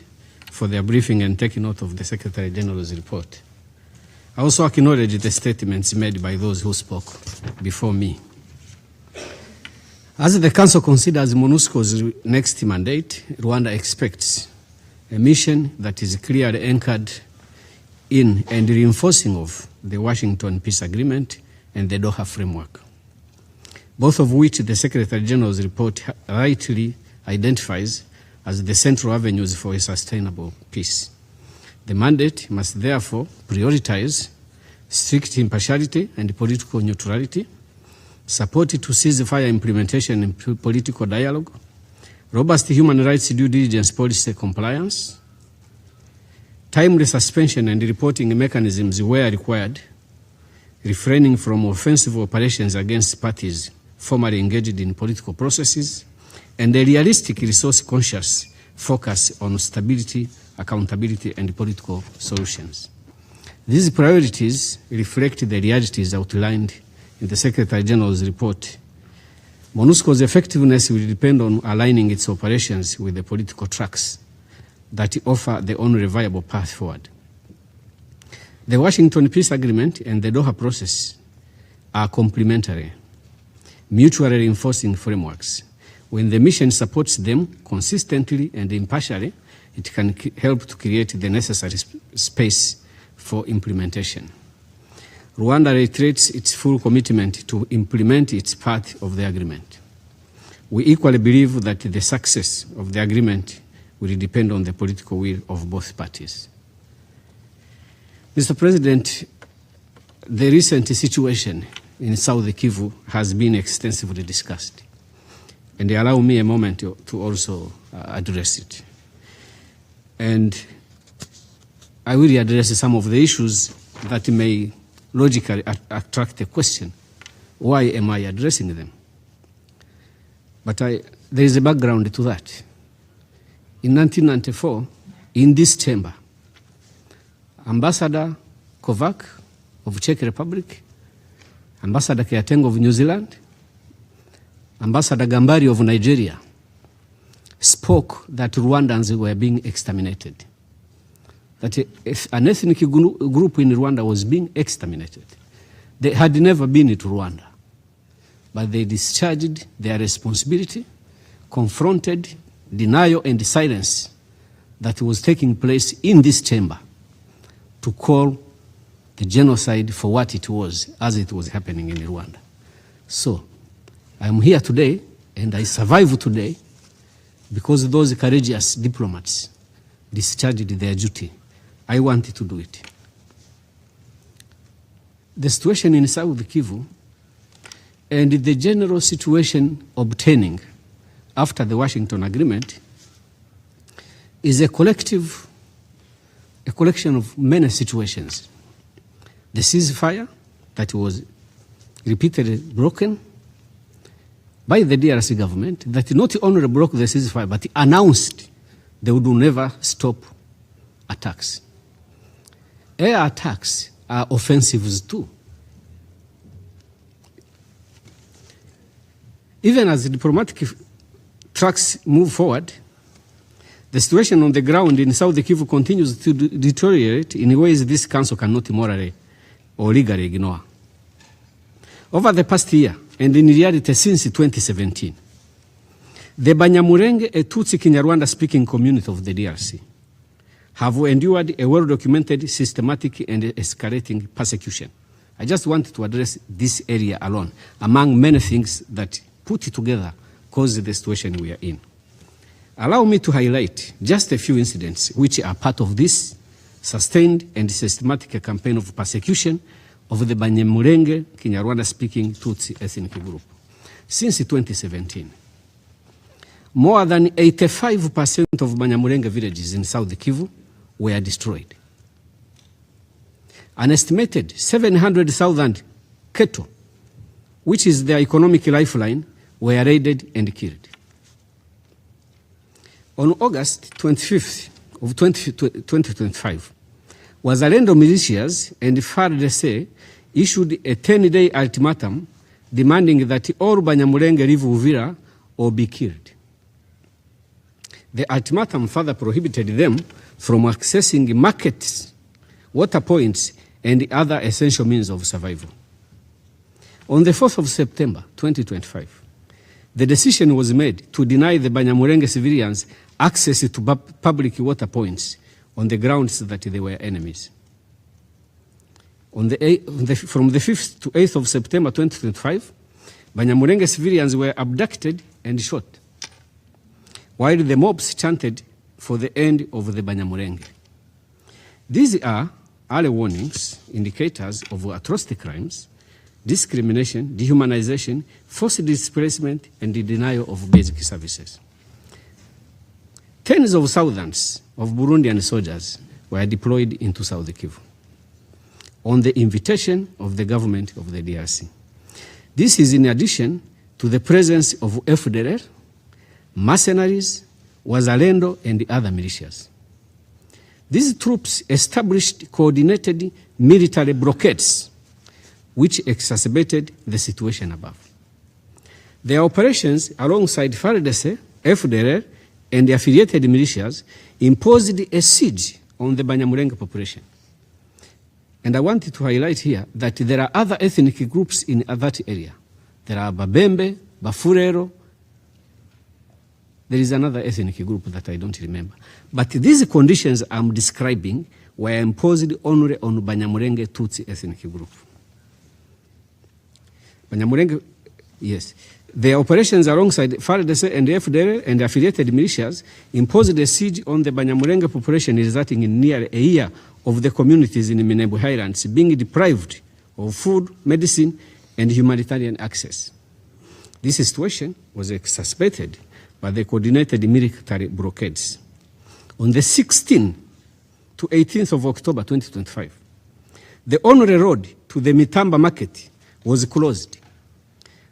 for their briefing and taking note of the Secretary General's report. I also acknowledge the statements made by those who spoke before me. As the Council considers MONUSCO's next mandate, Rwanda expects a mission that is clearly anchored in and reinforcing of the Washington Peace Agreement and the Doha Framework, both of which the Secretary General's report rightly identifies as the central avenues for a sustainable peace. The mandate must therefore prioritize strict impartiality and political neutrality, support to ceasefire implementation and political dialogue, robust human rights due diligence policy compliance, timely suspension and reporting mechanisms where required, refraining from offensive operations against parties formally engaged in political processes, and a realistic resource-conscious focus on stability, accountability, and political solutions. These priorities reflect the realities outlined in the Secretary General's report. MONUSCO's effectiveness will depend on aligning its operations with the political tracks that offer the only viable path forward. The Washington Peace Agreement and the Doha process are complementary, mutually reinforcing frameworks. When the mission supports them consistently and impartially, it can help to create the necessary space for implementation. Rwanda reiterates its full commitment to implement its part of the agreement. We equally believe that the success of the agreement will depend on the political will of both parties. Mr. President, the recent situation in South Kivu has been extensively discussed, and allow me a moment to also address it. And I will address some of the issues that may logically attract a question, why am I addressing them? But there is a background to that. In 1994, in this chamber, Ambassador Kovac of Czech Republic, Ambassador Keateng of New Zealand, Ambassador Gambari of Nigeria spoke that Rwandans were being exterminated, that an ethnic group in Rwanda was being exterminated. They had never been to Rwanda, but they discharged their responsibility, confronted denial and silence that was taking place in this chamber to call the genocide for what it was as it was happening in Rwanda. So I'm here today and I survive today because those courageous diplomats discharged their duty. I wanted to do it. The situation in South Kivu and the general situation obtaining after the Washington Agreement is a collection of many situations. The ceasefire that was repeatedly broken by the DRC government, that not only broke the ceasefire, but announced they would never stop attacks. Air attacks are offensives too. Even as the diplomatic tracks move forward, the situation on the ground in South Kivu continues to deteriorate in ways this Council cannot morally or legally ignore. Over the past year, and in reality since 2017, the Banyamulenge, a Tutsi Kinyarwanda-speaking community of the DRC, have endured a well-documented, systematic, and escalating persecution. I just want to address this area alone, among many things that put it together cause the situation we are in. Allow me to highlight just a few incidents which are part of this sustained and systematic campaign of persecution of the Banyamulenge Kinyarwanda-speaking Tutsi ethnic group. Since 2017, more than 85% of Banyamulenge villages in South Kivu were destroyed. An estimated 700,000 cattle, which is their economic lifeline, were raided and killed. On August 25th of 2025, Wazalendo militias and FARDC issued a 10-day ultimatum demanding that all Banyamulenge leave Uvira or be killed. The ultimatum further prohibited them from accessing markets, water points, and other essential means of survival. On the 4th of September 2025, the decision was made to deny the Banyamulenge civilians access to public water points on the grounds that they were enemies. From the 5th to 8th of September 2025, Banyamulenge civilians were abducted and shot, while the mobs chanted for the end of the Banyamulenge. These are early warnings, indicators of atrocity crimes, discrimination, dehumanization, forced displacement, and the denial of basic services. Tens of thousands of Burundian soldiers were deployed into South Kivu on the invitation of the government of the DRC. This is in addition to the presence of FDLR, mercenaries, Wazalendo, and other militias. These troops established coordinated military blockades which exacerbated the situation above. Their operations alongside FARDC, FDLR, and the affiliated militias imposed a siege on the Banyamulenge population. And I wanted to highlight here that there are other ethnic groups in that area. There are Babembe, Bafurero. There is another ethnic group that I don't remember. But these conditions I'm describing were imposed only on Banyamulenge Tutsi ethnic group. Banyamulenge, yes. Their operations alongside FARDC and FDLR and affiliated militias imposed a siege on the Banyamulenge population, resulting in nearly a year of the communities in the Minembwe Highlands being deprived of food, medicine, and humanitarian access. This situation was exacerbated by the coordinated military blockades. On the 16th to 18th of October 2025, the only road to the Mitamba market was closed,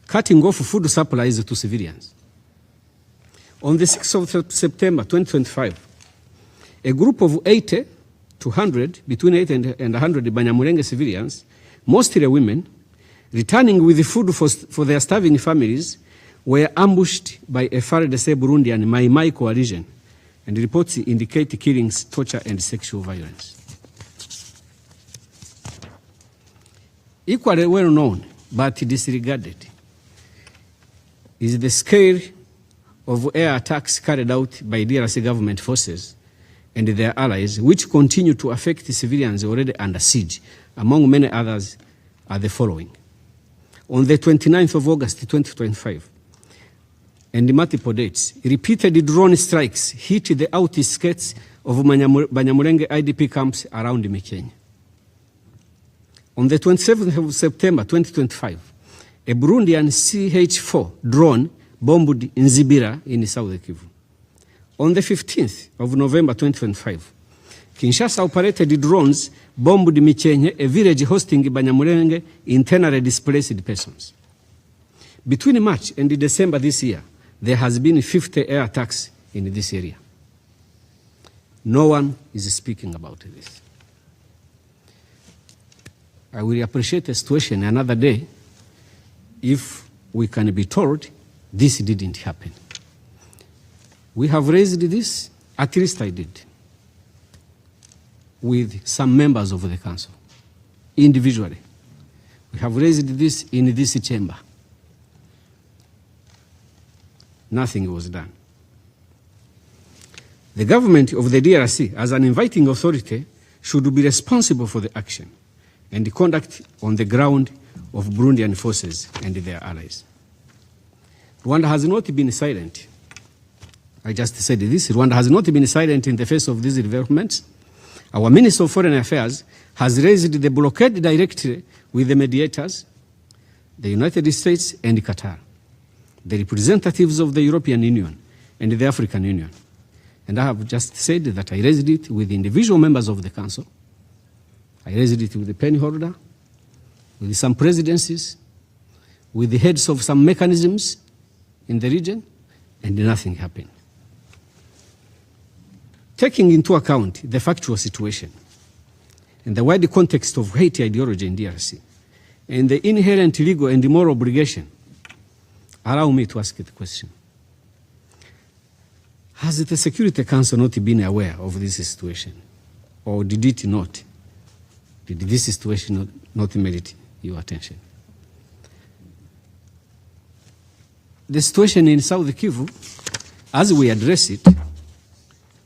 cutting off food supplies to civilians. On the 6th of September 2025, a group of 80 to 100, between 80 and 100 Banyamulenge civilians, mostly women, returning with food for their starving families, were ambushed by a FARDC Burundian Mai Mai coalition, and reports indicate killings, torture, and sexual violence. Equally well known, but disregarded, is the scale of air attacks carried out by DRC government forces and their allies, which continue to affect civilians already under siege. Among many others are the following. On the 29th of August 2025, and multiple dates, repeated drone strikes hit the outskirts of Banyamulenge IDP camps around Mikenya. On the 27th of September 2025, a Burundian CH-4 drone bombed Nzibira in South Kivu. On the 15th of November 2025, Kinshasa operated drones bombed Mikenya, a village hosting Banyamulenge internally displaced persons. Between March and December this year, there has been 50 air attacks in this area. No one is speaking about this. I will appreciate the situation another day if we can be told this didn't happen. We have raised this, at least I did, with some members of the council, individually. We have raised this in this chamber. Nothing was done. The government of the DRC, as an inviting authority, should be responsible for the action and the conduct on the ground of Burundian forces and their allies. Rwanda has not been silent. I just said this. Rwanda has not been silent in the face of these developments. Our Minister of Foreign Affairs has raised the blockade directly with the mediators, the United States and Qatar, the representatives of the European Union and the African Union. And I have just said that I raised it with individual members of the Council. I raised it with the penny holder, with some presidencies, with the heads of some mechanisms in the region, and nothing happened. Taking into account the factual situation and the wider context of hate ideology in DRC and the inherent legal and moral obligation, allow me to ask the question. Has the Security Council not been aware of this situation? Or did it not? Did this situation not merit your attention? The situation in South Kivu, as we address it,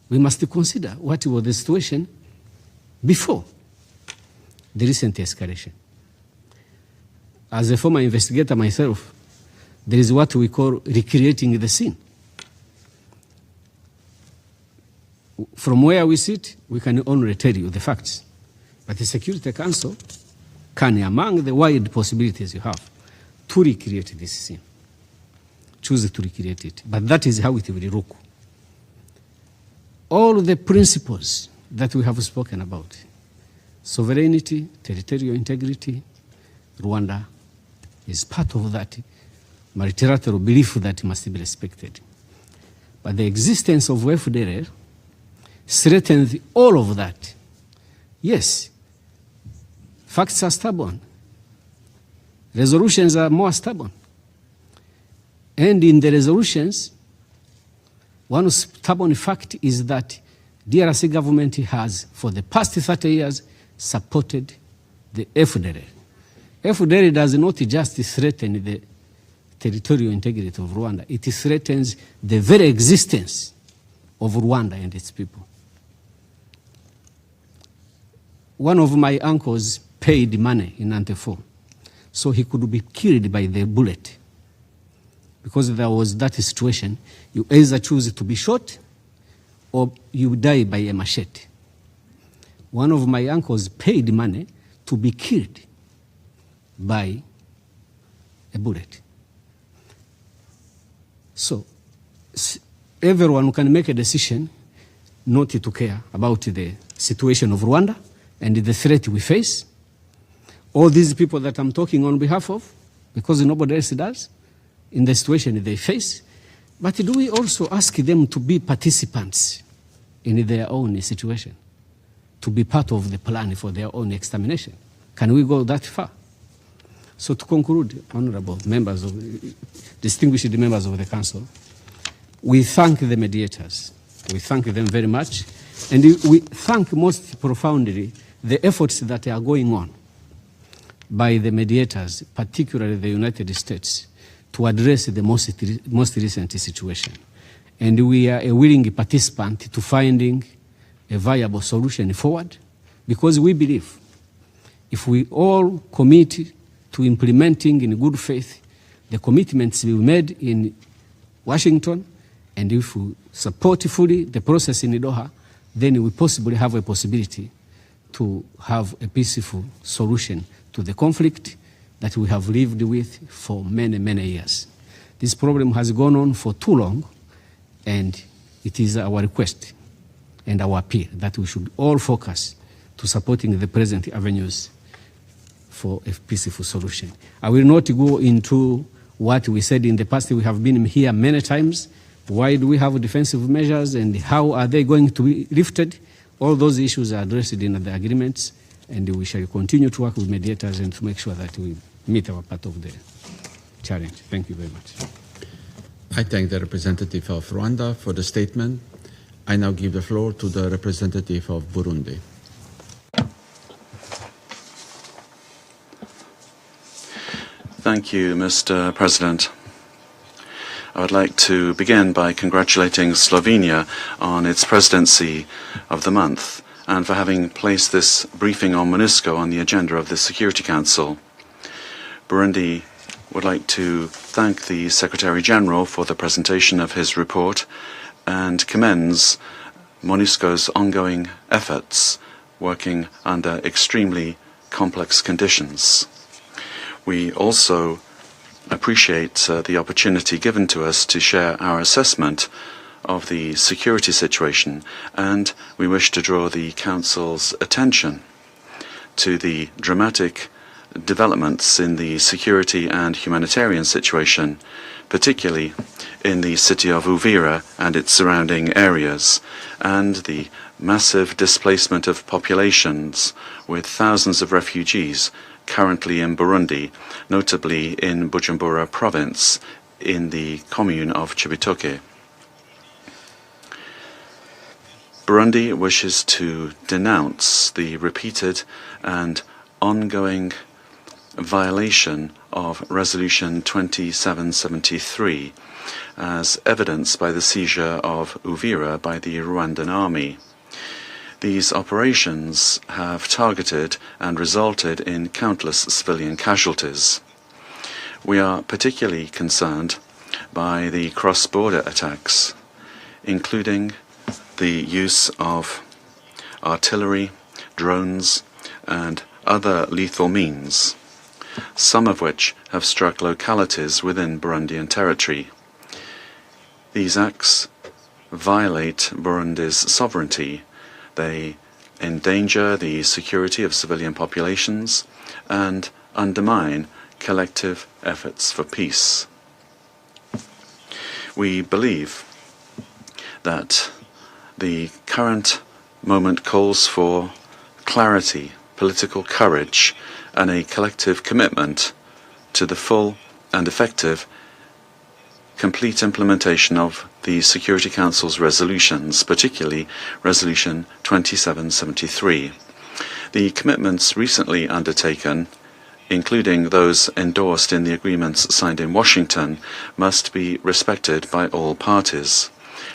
we must consider what was the situation before the recent escalation. As a former investigator myself, there is what we call recreating the scene. From where we sit, we can only tell you the facts. But the Security Council can, among the wide possibilities you have, to recreate this scene. Choose to recreate it. But that is how it will look. All the principles that we have spoken about, sovereignty, territorial integrity, Rwanda is part of that multilateral belief that must be respected. But the existence of FDLR threatens all of that. Yes, facts are stubborn. Resolutions are more stubborn. And in the resolutions, one stubborn fact is that DRC government has, for the past 30 years, supported the FDLR. FDLR does not just threaten the territorial integrity of Rwanda, it threatens the very existence of Rwanda and its people. One of my uncles paid money in 94, so he could be killed by the bullet. Because there was that situation, you either choose to be shot or you die by a machete. One of my uncles paid money to be killed by a bullet. So everyone can make a decision not to care about the situation of Rwanda and the threat we face. All these people that I'm talking on behalf of, because nobody else does, in the situation they face. But do we also ask them to be participants in their own situation, to be part of the plan for their own extermination? Can we go that far? So to conclude, honorable members distinguished members of the Council, we thank the mediators. We thank them very much. And we thank most profoundly the efforts that are going on by the mediators, particularly the United States, to address the most recent situation. And we are a willing participant to finding a viable solution forward, because we believe if we all commit to implementing in good faith the commitments we made in Washington, and if we support fully the process in Doha, then we possibly have a possibility to have a peaceful solution to the conflict that we have lived with for many, many years. This problem has gone on for too long, and it is our request and our appeal that we should all focus to supporting the present avenues for a peaceful solution. I will not go into what we said in the past. We have been here many times. Why do we have defensive measures and how are they going to be lifted? All those issues are addressed in the agreements, and we shall continue to work with mediators and to make sure that we meet our part of the challenge. Thank you very much. I thank the representative of Rwanda for the statement. I now give the floor to the representative of Burundi. Thank you, Mr. President. I would like to begin by congratulating Slovenia on its presidency of the month and for having placed this briefing on MONUSCO on the agenda of the Security Council. Burundi would like to thank the Secretary General for the presentation of his report and commends MONUSCO's ongoing efforts working under extremely complex conditions. We also appreciate the opportunity given to us to share our assessment of the security situation, and we wish to draw the Council's attention to the dramatic developments in the security and humanitarian situation, particularly in the city of Uvira and its surrounding areas, and the massive displacement of populations with thousands of refugees currently in Burundi, notably in Bujumbura province in the commune of Cibitoke. Burundi wishes to denounce the repeated and ongoing violation of Resolution 2773 as evidenced by the seizure of Uvira by the Rwandan army. These operations have targeted and resulted in countless civilian casualties. We are particularly concerned by the cross-border attacks, including the use of artillery, drones, and other lethal means, some of which have struck localities within Burundian territory. These acts violate Burundi's sovereignty. They endanger the security of civilian populations and undermine collective efforts for peace. We believe that the current moment calls for clarity, political courage, and a collective commitment to the full and effective complete implementation of the Security Council's resolutions, particularly Resolution 2773. The commitments recently undertaken, including those endorsed in the agreements signed in Washington, must be respected by all parties,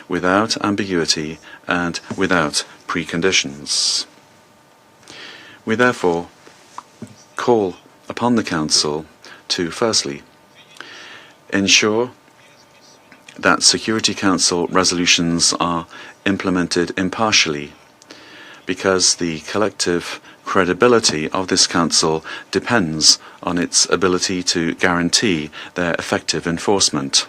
without ambiguity and without preconditions. We therefore call upon the Council to, firstly, ensure that Security Council resolutions are implemented impartially, because the collective credibility of this Council depends on its ability to guarantee their effective enforcement.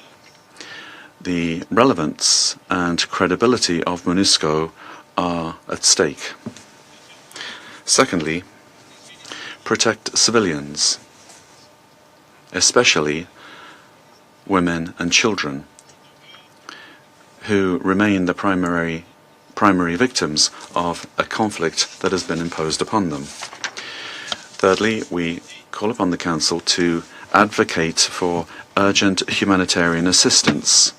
The relevance and credibility of MONUSCO are at stake. Secondly, protect civilians, especially women and children, who remain the primary victims of a conflict that has been imposed upon them. Thirdly, we call upon the Council to advocate for urgent humanitarian assistance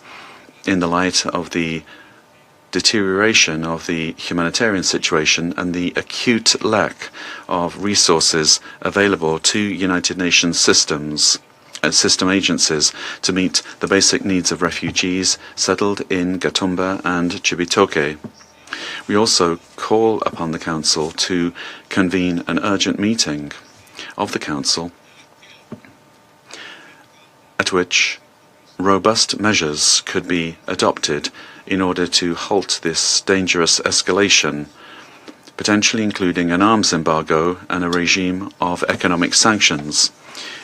in the light of the deterioration of the humanitarian situation and the acute lack of resources available to United Nations system agencies to meet the basic needs of refugees settled in Gatumba and Cibitoke. We also call upon the Council to convene an urgent meeting of the Council at which robust measures could be adopted in order to halt this dangerous escalation, potentially including an arms embargo and a regime of economic sanctions,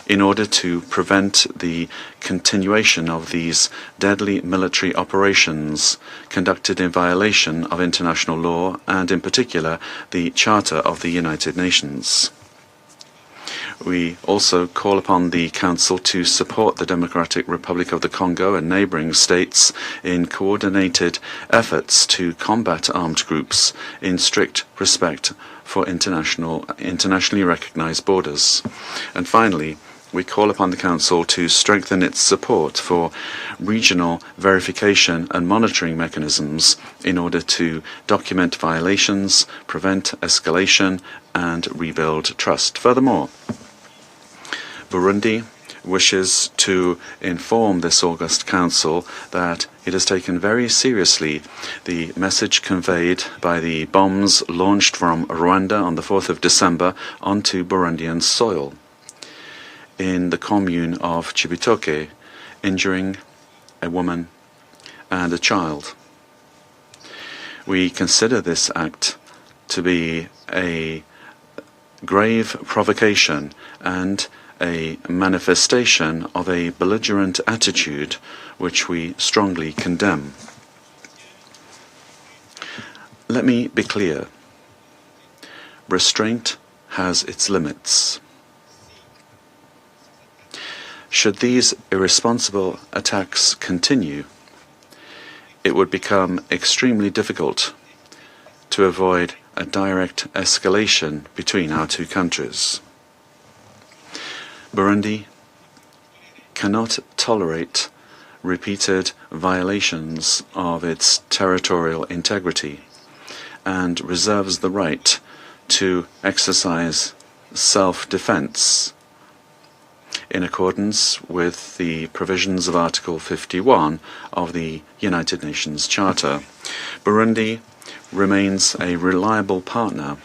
in order to prevent the continuation of these deadly military operations conducted in violation of international law and, in particular, the Charter of the United Nations. We also call upon the Council to support the Democratic Republic of the Congo and neighboring states in coordinated efforts to combat armed groups in strict respect for internationally recognized borders. And finally, we call upon the Council to strengthen its support for regional verification and monitoring mechanisms in order to document violations, prevent escalation, and rebuild trust. Furthermore, Burundi wishes to inform this August Council that it has taken very seriously the message conveyed by the bombs launched from Rwanda on the 4th of December onto Burundian soil in the commune of Cibitoke, injuring a woman and a child. We consider this act to be a grave provocation and a manifestation of a belligerent attitude which we strongly condemn. Let me be clear. Restraint has its limits. Should these irresponsible attacks continue, it would become extremely difficult to avoid a direct escalation between our two countries. Burundi cannot tolerate repeated violations of its territorial integrity and reserves the right to exercise self-defense in accordance with the provisions of Article 51 of the United Nations Charter. Burundi remains a reliable partner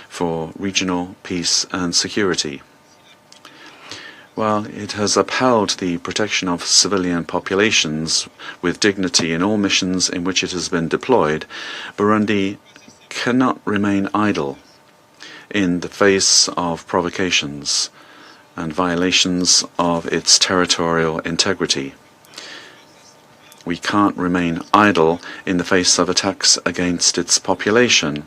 for regional peace and security. While it has upheld the protection of civilian populations with dignity in all missions in which it has been deployed, Burundi cannot remain idle in the face of provocations and violations of its territorial integrity. We can't remain idle in the face of attacks against its population,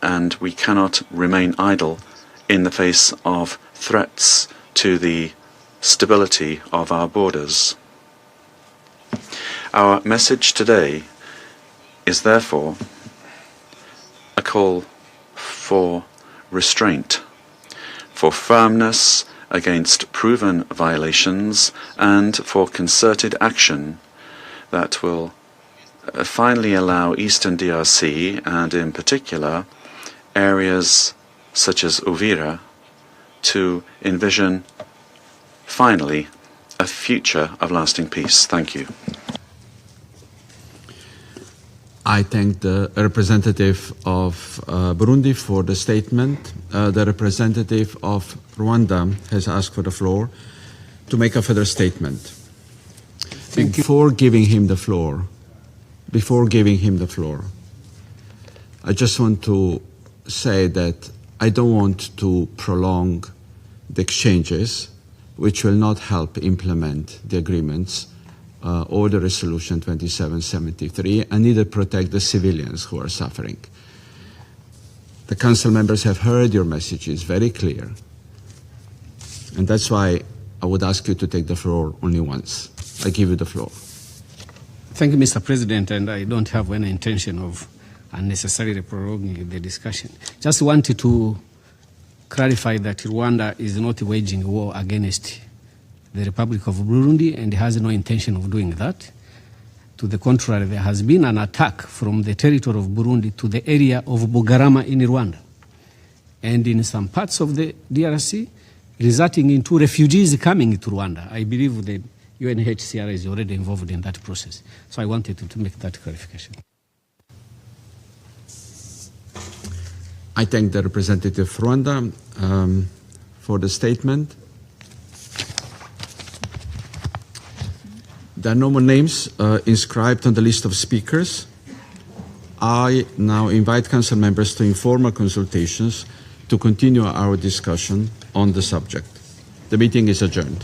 and we cannot remain idle in the face of threats to the stability of our borders. Our message today is therefore a call for restraint, for firmness against proven violations, and for concerted action that will finally allow Eastern DRC, and in particular areas such as Uvira, to envision finally a future of lasting peace. Thank you. I thank the representative of Burundi for the statement. The representative of Rwanda has asked for the floor to make a further statement. Before giving him the floor, I just want to say that I don't want to prolong the exchanges, which will not help implement the agreements or the resolution 2773, and neither protect the civilians who are suffering. The council members have heard your messages very clear, and that's why I would ask you to take the floor only once. I give you the floor. Thank you, Mr. President, and I don't have any intention of unnecessarily prolonging the discussion. Just wanted to clarify that Rwanda is not waging war against the Republic of Burundi and has no intention of doing that. To the contrary, there has been an attack from the territory of Burundi to the area of Bugarama in Rwanda, and in some parts of the DRC, resulting into refugees coming to Rwanda. I believe the UNHCR is already involved in that process. So I wanted to make that clarification. I thank the representative of Rwanda for the statement. There are no more names inscribed on the list of speakers. I now invite council members to informal consultations to continue our discussion on the subject. The meeting is adjourned.